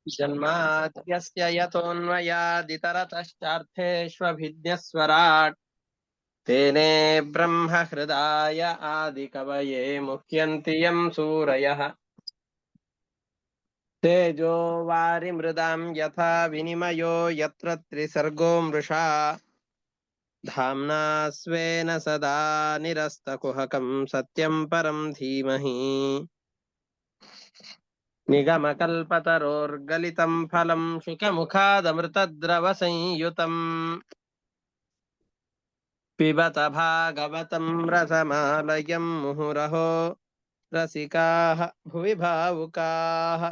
जन्माद्यस्य यतोऽन्वयादितरतश्चार्थेष्वभिज्ञस्वराट् तेने ब्रह्म हृदाय आदिकवये मुह्यन्ति यं सूरयः तेजो वारिमृदां यथा विनिमयो यत्र त्रिसर्गो मृषा धाम्ना स्वेन सदा निरस्तकुहकं सत्यं परं धीमहि निगमकल्पतरोर्गलितं फलं शुकमुखादमृतद्रवसंयुतम् पिबत भागवतं रसमालयं मुहुरहो रसिकाः भुवि भावुकाः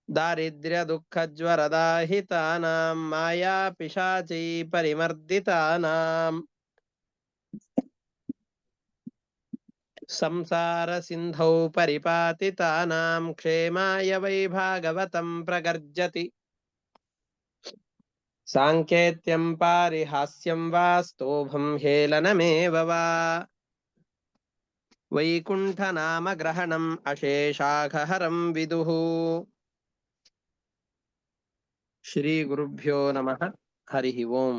दारिद्र्यदुःखज्वरदाहितानां मायापिशाचै परिमर्दितानां संसारसिन्धौ परिपातितानां क्षेमाय वै भागवतं प्रगर्जति साङ्केत्यं पारिहास्यं वा स्तोभं हेलनमेव वा वैकुण्ठनामग्रहणम् अशेषाघहरं विदुः ಶ್ರೀಗುರುಭ್ಯೋ ನಮಃ ಹರಿ ಓಂ.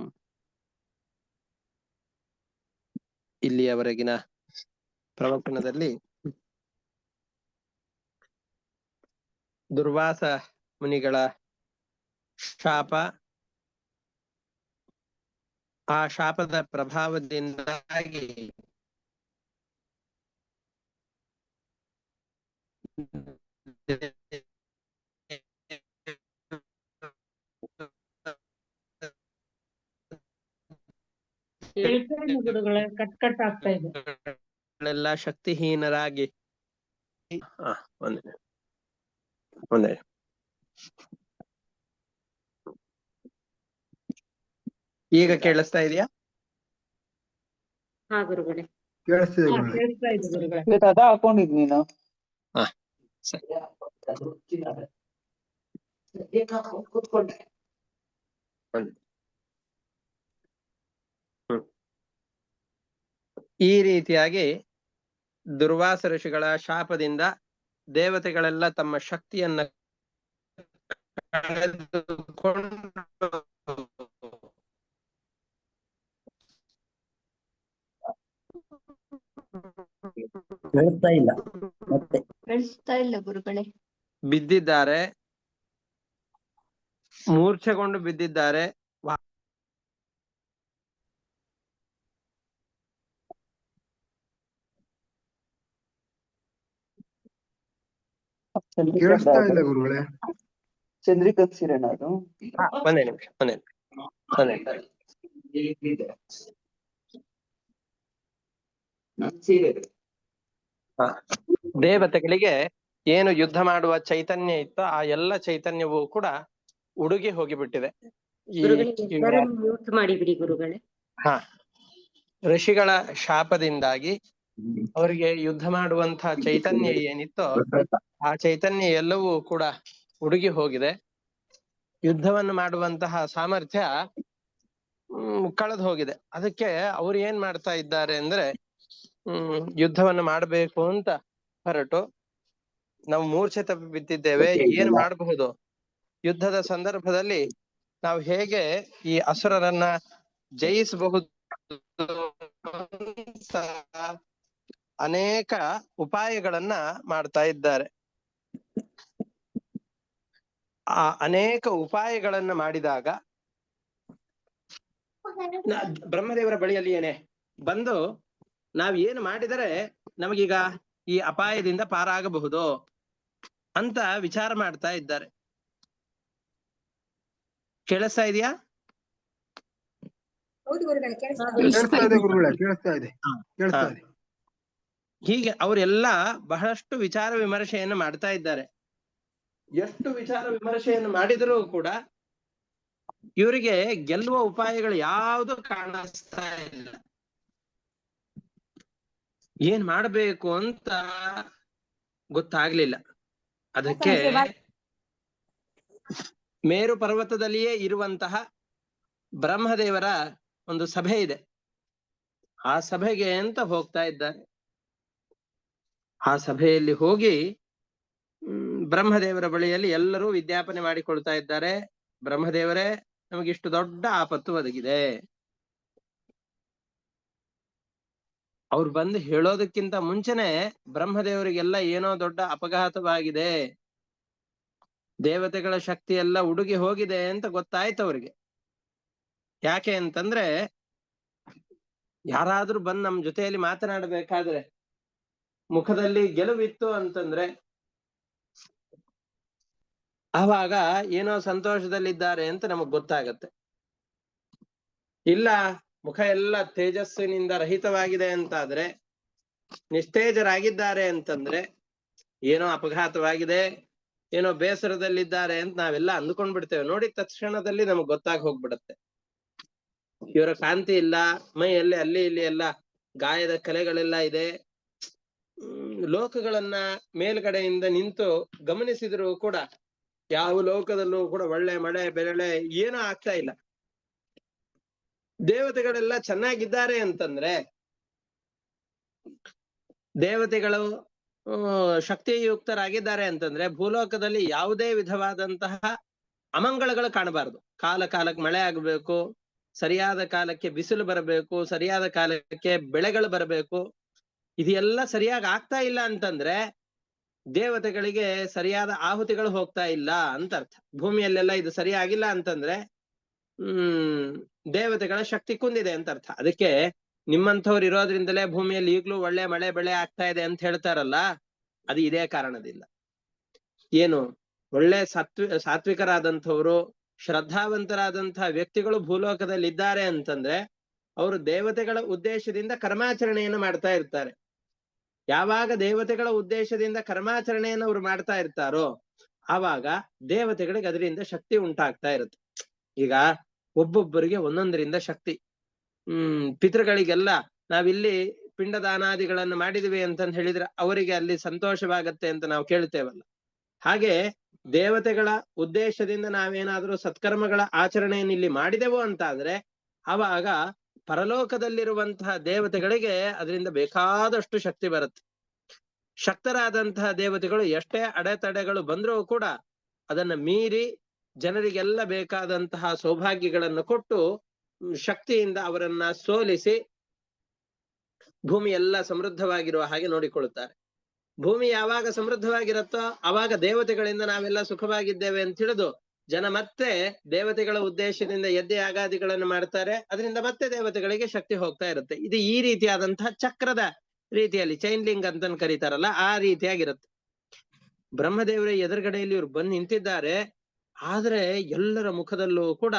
ಇಲ್ಲಿಯವರೆಗಿನ ಪ್ರವಚನದಲ್ಲಿ ದುರ್ವಾಸ ಮುನಿಗಳ ಶಾಪ, ಆ ಶಾಪದ ಪ್ರಭಾವದಿಂದಾಗಿ ಎಲ್ಲ ಶಕ್ತಿಹೀನರಾಗಿ ಒಂದೇ ಈಗ ಕೇಳಿಸ್ತಾ ಇದೆಯಾ? ಹಾಕೊಂಡಿದ್ ನೀನು ಕೂತ್ಕೊಂಡೆ. ಈ ರೀತಿಯಾಗಿ ದುರ್ವಾಸ ಋಷಿಗಳ ಶಾಪದಿಂದ ದೇವತೆಗಳೆಲ್ಲ ತಮ್ಮ ಶಕ್ತಿಯನ್ನ ಬಿದ್ದಿದ್ದಾರೆ, ಮೂರ್ಛೆಗೊಂಡು ಬಿದ್ದಿದ್ದಾರೆ. ಕೇಳಿಸ್ತಾ ಇಲ್ಲ ಗುರುಗಳೇ. ಚಂದ್ರಿಕಾ ಸಿರಣ ಅದು. ಒಂದೇ ನಿಮಿಷ. ದೇವತೆಗಳಿಗೆ ಏನು ಯುದ್ಧ ಮಾಡುವ ಚೈತನ್ಯ ಇತ್ತು, ಆ ಎಲ್ಲ ಚೈತನ್ಯವೂ ಕೂಡ ಉಡುಗಿ ಹೋಗಿಬಿಟ್ಟಿದೆ. ಋಷಿಗಳ ಶಾಪದಿಂದಾಗಿ ಅವರಿಗೆ ಯುದ್ಧ ಮಾಡುವಂತಹ ಚೈತನ್ಯ ಏನಿತ್ತೋ ಆ ಚೈತನ್ಯ ಎಲ್ಲವೂ ಕೂಡ ಉಡುಗಿ ಹೋಗಿದೆ. ಯುದ್ಧವನ್ನು ಮಾಡುವಂತಹ ಸಾಮರ್ಥ್ಯ ಕಳೆದು ಹೋಗಿದೆ. ಅದಕ್ಕೆ ಅವ್ರು ಏನ್ ಮಾಡ್ತಾ ಇದ್ದಾರೆ ಅಂದ್ರೆ, ಯುದ್ಧವನ್ನು ಮಾಡಬೇಕು ಅಂತ ಹೊರಟು, ನಾವು ಮೂರ್ಛೆ ತಪ್ಪಿ ಬಿದ್ದಿದ್ದೇವೆ, ಏನ್ ಮಾಡಬಹುದು, ಯುದ್ಧದ ಸಂದರ್ಭದಲ್ಲಿ ನಾವು ಹೇಗೆ ಈ ಅಸುರರನ್ನ ಜಯಿಸಬಹುದು, ಅನೇಕ ಉಪಾಯಗಳನ್ನ ಮಾಡ್ತಾ ಇದ್ದಾರೆ. ಆ ಅನೇಕ ಉಪಾಯಗಳನ್ನ ಮಾಡಿದಾಗ ಬ್ರಹ್ಮದೇವರ ಬಳಿಯಲ್ಲಿ ಏನೇ ಬಂದು ನಾವ್ ಏನು ಮಾಡಿದರೆ ನಮಗೀಗ ಈ ಅಪಾಯದಿಂದ ಪಾರಾಗಬಹುದು ಅಂತ ವಿಚಾರ ಮಾಡ್ತಾ ಇದ್ದಾರೆ. ಕೇಳಿಸ್ತಾ ಇದೆಯಾ? ಹೀಗೆ ಅವರೆಲ್ಲ ಬಹಳಷ್ಟು ವಿಚಾರ ವಿಮರ್ಶೆಯನ್ನು ಮಾಡ್ತಾ ಇದ್ದಾರೆ. ಎಷ್ಟು ವಿಚಾರ ವಿಮರ್ಶೆಯನ್ನು ಮಾಡಿದರೂ ಕೂಡ ಇವರಿಗೆ ಗೆಲ್ಲುವ ಉಪಾಯಗಳು ಯಾವುದು ಕಾಣಿಸ್ತಾ ಇಲ್ಲ. ಏನ್ ಮಾಡಬೇಕು ಅಂತ ಗೊತ್ತಾಗ್ಲಿಲ್ಲ. ಅದಕ್ಕೆ ಮೇರು ಪರ್ವತದಲ್ಲಿಯೇ ಇರುವಂತಹ ಬ್ರಹ್ಮದೇವರ ಒಂದು ಸಭೆ ಇದೆ. ಆ ಸಭೆಗೆ ಅಂತ ಹೋಗ್ತಾ ಇದ್ದಾರೆ. ಆ ಸಭೆಯಲ್ಲಿ ಹೋಗಿ ಬ್ರಹ್ಮದೇವರ ಬಳಿಯಲ್ಲಿ ಎಲ್ಲರೂ ವಿಜ್ಞಾಪನೆ ಮಾಡಿಕೊಳ್ತಾ ಇದ್ದಾರೆ. ಬ್ರಹ್ಮದೇವರೇ, ನಮಗಿಷ್ಟು ದೊಡ್ಡ ಆಪತ್ತು ಒದಗಿದೆ. ಅವ್ರು ಬಂದು ಹೇಳೋದಕ್ಕಿಂತ ಮುಂಚೆನೆ ಬ್ರಹ್ಮದೇವರಿಗೆಲ್ಲ ಏನೋ ದೊಡ್ಡ ಅಪಘಾತವಾಗಿದೆ, ದೇವತೆಗಳ ಶಕ್ತಿ ಎಲ್ಲ ಉಡುಗಿ ಹೋಗಿದೆ ಅಂತ ಗೊತ್ತಾಯ್ತು ಅವ್ರಿಗೆ. ಯಾಕೆ ಅಂತಂದ್ರೆ, ಯಾರಾದ್ರೂ ಬಂದು ನಮ್ ಜೊತೆಯಲ್ಲಿ ಮಾತನಾಡಬೇಕಾದ್ರೆ ಮುಖದಲ್ಲಿ ಗೆಲುವಿತ್ತು ಅಂತಂದ್ರೆ ಆವಾಗ ಏನೋ ಸಂತೋಷದಲ್ಲಿದ್ದಾರೆ ಅಂತ ನಮಗ್ ಗೊತ್ತಾಗತ್ತೆ. ಇಲ್ಲ, ಮುಖ ಎಲ್ಲ ತೇಜಸ್ಸಿನಿಂದ ರಹಿತವಾಗಿದೆ ಅಂತಾದ್ರೆ, ನಿಸ್ತೇಜರಾಗಿದ್ದಾರೆ ಅಂತಂದ್ರೆ ಏನೋ ಅಪಘಾತವಾಗಿದೆ, ಏನೋ ಬೇಸರದಲ್ಲಿದ್ದಾರೆ ಅಂತ ನಾವೆಲ್ಲ ಅಂದ್ಕೊಂಡ್ಬಿಡ್ತೇವೆ. ನೋಡಿದ ತಕ್ಷಣದಲ್ಲಿ ನಮಗ್ ಗೊತ್ತಾಗಿ ಹೋಗ್ಬಿಡತ್ತೆ. ಇವರ ಕಾಂತಿ ಇಲ್ಲ, ಮೈಯಲ್ಲಿ ಅಲ್ಲಿ ಇಲ್ಲಿ ಎಲ್ಲ ಗಾಯದ ಕಲೆಗಳೆಲ್ಲ ಇದೆ. ಲೋಕಗಳನ್ನ ಮೇಲ್ಗಡೆಯಿಂದ ನಿಂತು ಗಮನಿಸಿದ್ರು ಕೂಡ ಯಾವ ಲೋಕದಲ್ಲೂ ಕೂಡ ಒಳ್ಳೆ ಮಳೆ ಬೆಳೆ ಏನೂ ಆಗ್ತಾ ಇಲ್ಲ. ದೇವತೆಗಳೆಲ್ಲ ಚೆನ್ನಾಗಿದ್ದಾರೆ ಅಂತಂದ್ರೆ, ದೇವತೆಗಳು ಶಕ್ತಿಯುಕ್ತರಾಗಿದ್ದಾರೆ ಅಂತಂದ್ರೆ ಭೂಲೋಕದಲ್ಲಿ ಯಾವುದೇ ವಿಧವಾದಂತಹ ಅಮಂಗಳಗಳು ಕಾಣಬಾರದು. ಕಾಲಕ್ಕೆ ಮಳೆ ಆಗಬೇಕು, ಸರಿಯಾದ ಕಾಲಕ್ಕೆ ಬಿಸಿಲು ಬರಬೇಕು, ಸರಿಯಾದ ಕಾಲಕ್ಕೆ ಬೆಳೆಗಳು ಬರಬೇಕು. ಇದೆಲ್ಲ ಸರಿಯಾಗಿ ಆಗ್ತಾ ಇಲ್ಲ ಅಂತಂದ್ರೆ ದೇವತೆಗಳಿಗೆ ಸರಿಯಾದ ಆಹುತಿಗಳು ಹೋಗ್ತಾ ಇಲ್ಲ ಅಂತ ಅರ್ಥ. ಭೂಮಿಯಲ್ಲೆಲ್ಲ ಇದು ಸರಿಯಾಗಿಲ್ಲ ಅಂತಂದ್ರೆ ದೇವತೆಗಳ ಶಕ್ತಿ ಕುಂದಿದೆ ಅಂತ ಅರ್ಥ. ಅದಕ್ಕೆ ನಿಮ್ಮಂಥವ್ರು ಇರೋದ್ರಿಂದಲೇ ಭೂಮಿಯಲ್ಲಿ ಈಗ್ಲೂ ಒಳ್ಳೆ ಮಳೆ ಬೆಳೆ ಆಗ್ತಾ ಇದೆ ಅಂತ ಹೇಳ್ತಾರಲ್ಲ, ಅದು ಇದೇ ಕಾರಣದಿಂದ. ಏನು ಒಳ್ಳೆ ಸಾತ್ವಿಕರಾದಂಥವ್ರು, ಶ್ರದ್ಧಾವಂತರಾದಂತಹ ವ್ಯಕ್ತಿಗಳು ಭೂಲೋಕದಲ್ಲಿ ಇದ್ದಾರೆ ಅಂತಂದ್ರೆ ಅವರು ದೇವತೆಗಳ ಉದ್ದೇಶದಿಂದ ಕರ್ಮಾಚರಣೆಯನ್ನು ಮಾಡ್ತಾ ಇರ್ತಾರೆ. ಯಾವಾಗ ದೇವತೆಗಳ ಉದ್ದೇಶದಿಂದ ಕರ್ಮಾಚರಣೆಯನ್ನು ಅವ್ರು ಮಾಡ್ತಾ ಇರ್ತಾರೋ ಆವಾಗ ದೇವತೆಗಳಿಗೆ ಅದರಿಂದ ಶಕ್ತಿ ಉಂಟಾಗ್ತಾ ಇರುತ್ತೆ. ಈಗ ಒಬ್ಬೊಬ್ಬರಿಗೆ ಒಂದೊಂದರಿಂದ ಶಕ್ತಿ. ಪಿತೃಗಳಿಗೆಲ್ಲ ನಾವಿಲ್ಲಿ ಪಿಂಡದಾನಾದಿಗಳನ್ನು ಮಾಡಿದ್ವಿ ಅಂತಂದು ಹೇಳಿದ್ರೆ ಅವರಿಗೆ ಅಲ್ಲಿ ಸಂತೋಷವಾಗತ್ತೆ ಅಂತ ನಾವು ಕೇಳ್ತೇವಲ್ಲ. ಹಾಗೆ ದೇವತೆಗಳ ಉದ್ದೇಶದಿಂದ ನಾವೇನಾದ್ರೂ ಸತ್ಕರ್ಮಗಳ ಆಚರಣೆಯನ್ನು ಇಲ್ಲಿ ಮಾಡಿದೆವು ಅಂತ ಆದ್ರೆ ಆವಾಗ ಪರಲೋಕದಲ್ಲಿರುವಂತಹ ದೇವತೆಗಳಿಗೆ ಅದರಿಂದ ಬೇಕಾದಷ್ಟು ಶಕ್ತಿ ಬರುತ್ತೆ. ಶಕ್ತರಾದಂತಹ ದೇವತೆಗಳು ಎಷ್ಟೇ ಅಡೆತಡೆಗಳು ಬಂದರೂ ಕೂಡ ಅದನ್ನ ಮೀರಿ ಜನರಿಗೆಲ್ಲ ಬೇಕಾದಂತಹ ಸೌಭಾಗ್ಯಗಳನ್ನು ಕೊಟ್ಟು ಶಕ್ತಿಯಿಂದ ಅವರನ್ನ ಸೋಲಿಸಿ ಭೂಮಿ ಎಲ್ಲ ಸಮೃದ್ಧವಾಗಿರುವ ಹಾಗೆ ನೋಡಿಕೊಳ್ಳುತ್ತಾರೆ. ಭೂಮಿ ಯಾವಾಗ ಸಮೃದ್ಧವಾಗಿರುತ್ತೋ ಆವಾಗ ದೇವತೆಗಳಿಂದ ನಾವೆಲ್ಲ ಸುಖವಾಗಿದ್ದೇವೆ ಅಂತ ತಿಳಿದು ಜನ ಮತ್ತೆ ದೇವತೆಗಳ ಉದ್ದೇಶದಿಂದ ಯಜ್ಞ ಯಾಗಾದಿಗಳನ್ನು ಮಾಡ್ತಾರೆ. ಅದರಿಂದ ಮತ್ತೆ ದೇವತೆಗಳಿಗೆ ಶಕ್ತಿ ಹೋಗ್ತಾ ಇರುತ್ತೆ. ಇದು ಈ ರೀತಿಯಾದಂತಹ ಚಕ್ರದ ರೀತಿಯಲ್ಲಿ ಚೈನ್ ಲಿಂಕ್ ಅಂತ ಕರೀತಾರಲ್ಲ, ಆ ರೀತಿಯಾಗಿರುತ್ತೆ. ಬ್ರಹ್ಮದೇವರ ಎದುರುಗಡೆಯಲ್ಲಿ ಇವ್ರು ಬಂದು ನಿಂತಿದ್ದಾರೆ. ಆದ್ರೆ ಎಲ್ಲರ ಮುಖದಲ್ಲೂ ಕೂಡ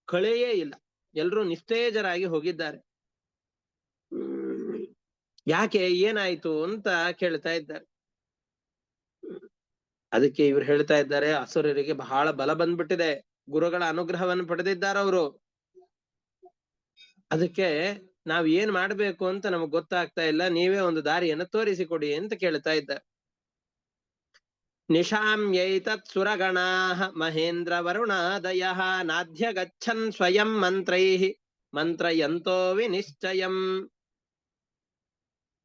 ಕಳೆಯೇ ಇಲ್ಲ, ಎಲ್ಲರೂ ನಿಸ್ತೇಜರಾಗಿ ಹೋಗಿದ್ದಾರೆ. ಯಾಕೆ, ಏನಾಯ್ತು ಅಂತ ಕೇಳ್ತಾ ಇದ್ದಾರೆ. ಅದಕ್ಕೆ ಇವ್ರು ಹೇಳ್ತಾ ಇದ್ದಾರೆ, ಅಸುರರಿಗೆ ಬಹಳ ಬಲ ಬಂದ್ಬಿಟ್ಟಿದೆ, ಗುರುಗಳ ಅನುಗ್ರಹವನ್ನು ಪಡೆದಿದ್ದಾರೆ ಅವರು. ಅದಕ್ಕೆ ನಾವ್ ಏನ್ ಮಾಡ್ಬೇಕು ಅಂತ ನಮಗ್ ಗೊತ್ತಾಗ್ತಾ ಇಲ್ಲ, ನೀವೇ ಒಂದು ದಾರಿಯನ್ನು ತೋರಿಸಿಕೊಡಿ ಅಂತ ಕೇಳ್ತಾ ಇದ್ದಾರೆ. ನಿಶಾಮ್ಯೈತತ್ ಸುರಗಣಾಃ ಮಹೇಂದ್ರ ವರುಣಾದಯಃ ನಾಧ್ಯ ಗಚ್ಚನ್ ಸ್ವಯಂ ಮಂತ್ರೈಃ ಮಂತ್ರಯಂತೋ ವಿನಿಶ್ಚಯಂ.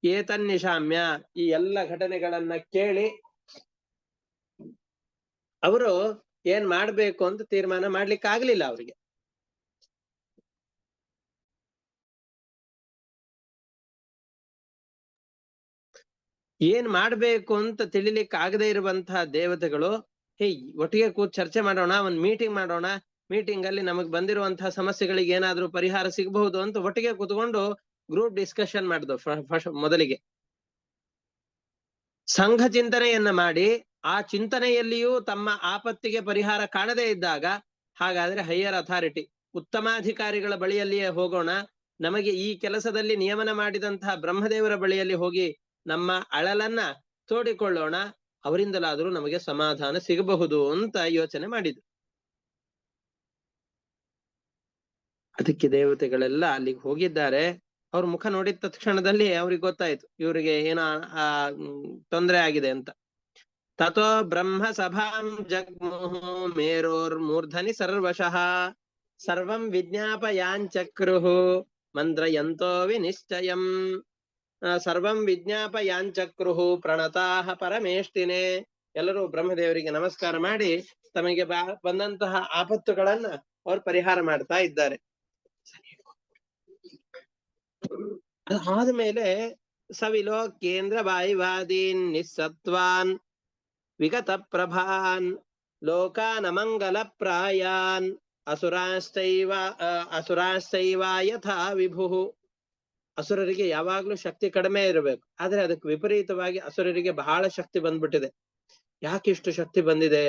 ಏತನ್ನಿಶಾಮ್ಯ, ಈ ಎಲ್ಲ ಘಟನೆಗಳನ್ನ ಕೇಳಿ ಅವರು ಏನ್ ಮಾಡ್ಬೇಕು ಅಂತ ತೀರ್ಮಾನ ಮಾಡ್ಲಿಕ್ಕೆ ಆಗ್ಲಿಲ್ಲ ಅವರಿಗೆ. ಏನ್ ಮಾಡ್ಬೇಕು ಅಂತ ತಿಳಿಲಿಕ್ಕೆ ಆಗದೆ ಇರುವಂತಹ ದೇವತೆಗಳು, ಹೇ ಒಟ್ಟಿಗೆ ಕೂತ್ ಚರ್ಚೆ ಮಾಡೋಣ, ಒಂದ್ ಮೀಟಿಂಗ್ ಮಾಡೋಣ, ಮೀಟಿಂಗ್ ಅಲ್ಲಿ ನಮಗ್ ಬಂದಿರುವಂತಹ ಸಮಸ್ಯೆಗಳಿಗೆ ಏನಾದ್ರೂ ಪರಿಹಾರ ಸಿಗಬಹುದು ಅಂತ ಒಟ್ಟಿಗೆ ಕೂತ್ಕೊಂಡು ಗ್ರೂಪ್ ಡಿಸ್ಕಷನ್ ಮಾಡಿದ್ರು. ಮೊದಲಿಗೆ ಸಂಘ ಚಿಂತನೆಯನ್ನ ಮಾಡಿ ಆ ಚಿಂತನೆಯಲ್ಲಿಯೂ ತಮ್ಮ ಆಪತ್ತಿಗೆ ಪರಿಹಾರ ಕಾಣದೇ ಇದ್ದಾಗ, ಹಾಗಾದ್ರೆ ಹೈಯರ್ ಅಥಾರಿಟಿ ಉತ್ತಮಾಧಿಕಾರಿಗಳ ಬಳಿಯಲ್ಲಿಯೇ ಹೋಗೋಣ, ನಮಗೆ ಈ ಕೆಲಸದಲ್ಲಿ ನಿಯಮನ ಮಾಡಿದಂತಹ ಬ್ರಹ್ಮದೇವರ ಬಳಿಯಲ್ಲಿ ಹೋಗಿ ನಮ್ಮ ಅಳಲನ್ನ ತೋಡಿಕೊಳ್ಳೋಣ, ಅವರಿಂದಲಾದ್ರೂ ನಮಗೆ ಸಮಾಧಾನ ಸಿಗಬಹುದು ಅಂತ ಯೋಚನೆ ಮಾಡಿದ್ರು. ಅದಕ್ಕೆ ದೇವತೆಗಳೆಲ್ಲ ಅಲ್ಲಿಗೆ ಹೋಗಿದ್ದಾರೆ. ಅವ್ರ ಮುಖ ನೋಡಿದ ತಕ್ಷಣದಲ್ಲಿ ಅವ್ರಿಗೆ ಗೊತ್ತಾಯ್ತು ಇವರಿಗೆ ಏನೋ ತೊಂದರೆ ಆಗಿದೆ ಅಂತ. ತಥೋ ಬ್ರಹ್ಮ ಸಭಾಂ ಜಗ್ಮುಹು ಮೇರೋರ್ ಮೂರ್ಧನಿ ಸರ್ವಶಃ ಸರ್ವಂ ವಿಜ್ಞಾಪಯಾಂಚಕ್ರುಹು ಮಂತ್ರಯಂತೋ ವಿನಿಶ್ಚಯಂ. ಸರ್ವಂ ವಿಜ್ಞಾಪಯಾಂಚಕ್ರುಹು ಪ್ರಣತಾಃ ಪರಮೇಷ್ಟಿನೇ ಎಲ್ಲರೂ ಬ್ರಹ್ಮದೇವರಿಗೆ ನಮಸ್ಕಾರ ಮಾಡಿ ತಮಗೆ ಬಂದಂತಹ ಆಪತ್ತುಗಳನ್ನ ಅವರು ಪರಿಹಾರ ಮಾಡ್ತಾ ಇದ್ದಾರೆ. ಆದ್ಮೇಲೆ ಸವಿಲೋಕೇಂದ್ರ ವಾಯುವಾದೀನ್ ನಿಸ್ಸತ್ವಾನ್ ವಿಗತ ಪ್ರಭಾನ್ ಲೋಕಾನ್ ಅಮಂಗಲ ಪ್ರಾಯಾನ್ ಅಸುರಾಶ್ಚೈವ ಯಥಾ ವಿಭು. ಅಸುರರಿಗೆ ಯಾವಾಗ್ಲೂ ಶಕ್ತಿ ಕಡಿಮೆ ಇರಬೇಕು, ಆದ್ರೆ ಅದಕ್ಕೆ ವಿಪರೀತವಾಗಿ ಅಸುರರಿಗೆ ಬಹಳ ಶಕ್ತಿ ಬಂದ್ಬಿಟ್ಟಿದೆ. ಯಾಕೆ ಇಷ್ಟು ಶಕ್ತಿ ಬಂದಿದೆ?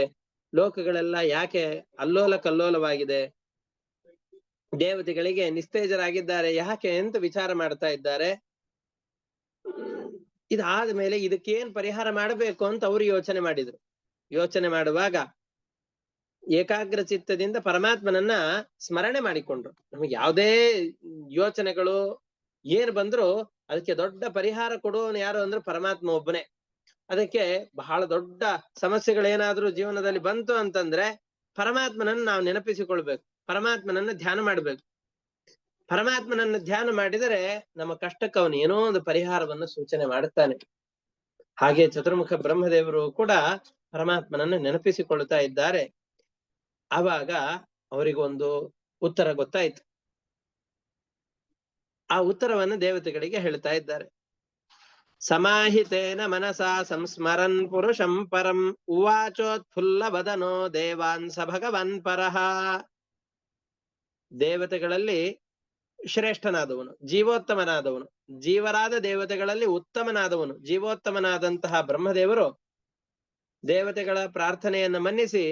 ಲೋಕಗಳೆಲ್ಲ ಯಾಕೆ ಅಲ್ಲೋಲ ಕಲ್ಲೋಲವಾಗಿದೆ? ದೇವತೆಗಳಿಗೆ ನಿಸ್ತೇಜರಾಗಿದ್ದಾರೆ ಯಾಕೆ ಅಂತ ವಿಚಾರ ಮಾಡ್ತಾ ಇದ್ದಾರೆ. ಇದಾದ ಮೇಲೆ ಇದಕ್ಕೇನ್ ಪರಿಹಾರ ಮಾಡಬೇಕು ಅಂತ ಅವರು ಯೋಚನೆ ಮಾಡಿದ್ರು. ಯೋಚನೆ ಮಾಡುವಾಗ ಏಕಾಗ್ರ ಚಿತ್ತದಿಂದ ಪರಮಾತ್ಮನನ್ನ ಸ್ಮರಣೆ ಮಾಡಿಕೊಂಡ್ರು. ನಮಗೆ ಯಾವುದೇ ಯೋಚನೆಗಳು ಏನ್ ಬಂದ್ರು ಅದಕ್ಕೆ ದೊಡ್ಡ ಪರಿಹಾರ ಕೊಡುವವನು ಯಾರು ಅಂದ್ರೆ ಪರಮಾತ್ಮ ಒಬ್ಬನೇ. ಅದಕ್ಕೆ ಬಹಳ ದೊಡ್ಡ ಸಮಸ್ಯೆಗಳೇನಾದ್ರೂ ಜೀವನದಲ್ಲಿ ಬಂತು ಅಂತಂದ್ರೆ ಪರಮಾತ್ಮನನ್ನ ನಾವು ನೆನಪಿಸಿಕೊಳ್ಬೇಕು, ಪರಮಾತ್ಮನನ್ನ ಧ್ಯಾನ ಮಾಡ್ಬೇಕು. ಪರಮಾತ್ಮನನ್ನ ಧ್ಯಾನ ಮಾಡಿದರೆ ನಮ್ಮ ಕಷ್ಟಕ್ಕೆ ಅವನು ಏನೋ ಒಂದು ಪರಿಹಾರವನ್ನು ಸೂಚನೆ ಮಾಡುತ್ತಾನೆ. ಹಾಗೆ ಚತುರ್ಮುಖ ಬ್ರಹ್ಮದೇವರು ಕೂಡ ಪರಮಾತ್ಮನನ್ನ ನೆನಪಿಸಿಕೊಳ್ತಾ ಇದ್ದಾರೆ. ಆವಾಗ ಅವರಿಗೊಂದು ಉತ್ತರ ಗೊತ್ತಾಯ್ತು. ಆ ಉತ್ತರವನ್ನು ದೇವತೆಗಳಿಗೆ ಹೇಳ್ತಾ ಇದ್ದಾರೆ. ಸಮಾಹಿತೇನ ಮನಸಾ ಸಂಸ್ಮರನ್ ಪುರುಷಂ ಪರಂ ಉವಾಚೋತ್ಫುಲ್ಲ ವದನೋ ದೇವಾನ್ ಸ ಭಗವನ್ ಪರಃ. ದೇವತೆಗಳಲ್ಲಿ ಶ್ರೇಷ್ಠನಾದವನು, ಜೀವೋತ್ತಮನಾದವನು, ಜೀವರಾದ ದೇವತೆಗಳಲ್ಲಿ ಉತ್ತಮನಾದವನು, ಜೀವೋತ್ತಮನಾದಂತಹ ಬ್ರಹ್ಮದೇವರು ದೇವತೆಗಳ ಪ್ರಾರ್ಥನೆಯನ್ನ ಮನ್ನಿಸಿ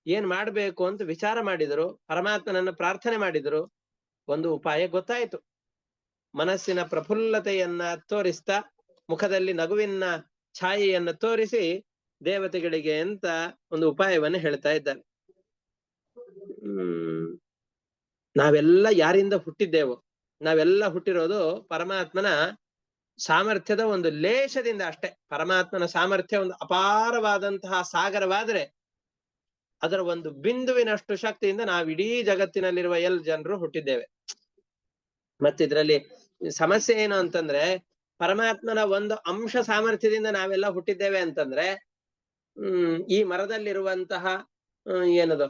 ಏನ್ ಮಾಡ್ಬೇಕು ಅಂತ ವಿಚಾರ ಮಾಡಿದರು. ಪರಮಾತ್ಮನನ್ನ ಪ್ರಾರ್ಥನೆ ಮಾಡಿದರು. ಒಂದು ಉಪಾಯ ಗೊತ್ತಾಯ್ತು. ಮನಸ್ಸಿನ ಪ್ರಫುಲ್ಲತೆಯನ್ನ ತೋರಿಸ್ತಾ ಮುಖದಲ್ಲಿ ನಗುವಿನ ಛಾಯೆಯನ್ನ ತೋರಿಸಿ ದೇವತೆಗಳಿಗೆ ಅಂತ ಒಂದು ಉಪಾಯವನ್ನು ಹೇಳ್ತಾ ಇದ್ದಾರೆ. ನಾವೆಲ್ಲ ಯಾರಿಂದ ಹುಟ್ಟಿದ್ದೇವೋ? ನಾವೆಲ್ಲ ಹುಟ್ಟಿರೋದು ಪರಮಾತ್ಮನ ಸಾಮರ್ಥ್ಯದ ಒಂದು ಲೇಷದಿಂದ ಅಷ್ಟೇ. ಪರಮಾತ್ಮನ ಸಾಮರ್ಥ್ಯ ಒಂದು ಅಪಾರವಾದಂತಹ ಸಾಗರವಾದ್ರೆ ಅದರ ಒಂದು ಬಿಂದುವಿನಷ್ಟು ಶಕ್ತಿಯಿಂದ ನಾವಿಡೀ ಜಗತ್ತಿನಲ್ಲಿರುವ ಜನರು ಹುಟ್ಟಿದ್ದೇವೆ. ಮತ್ತಿದ್ರಲ್ಲಿ ಸಮಸ್ಯೆ ಏನು ಅಂತಂದ್ರೆ ಪರಮಾತ್ಮನ ಒಂದು ಅಂಶ ಸಾಮರ್ಥ್ಯದಿಂದ ನಾವೆಲ್ಲ ಹುಟ್ಟಿದ್ದೇವೆ ಅಂತಂದ್ರೆ ಈ ಮರದಲ್ಲಿರುವಂತಹ ಏನದು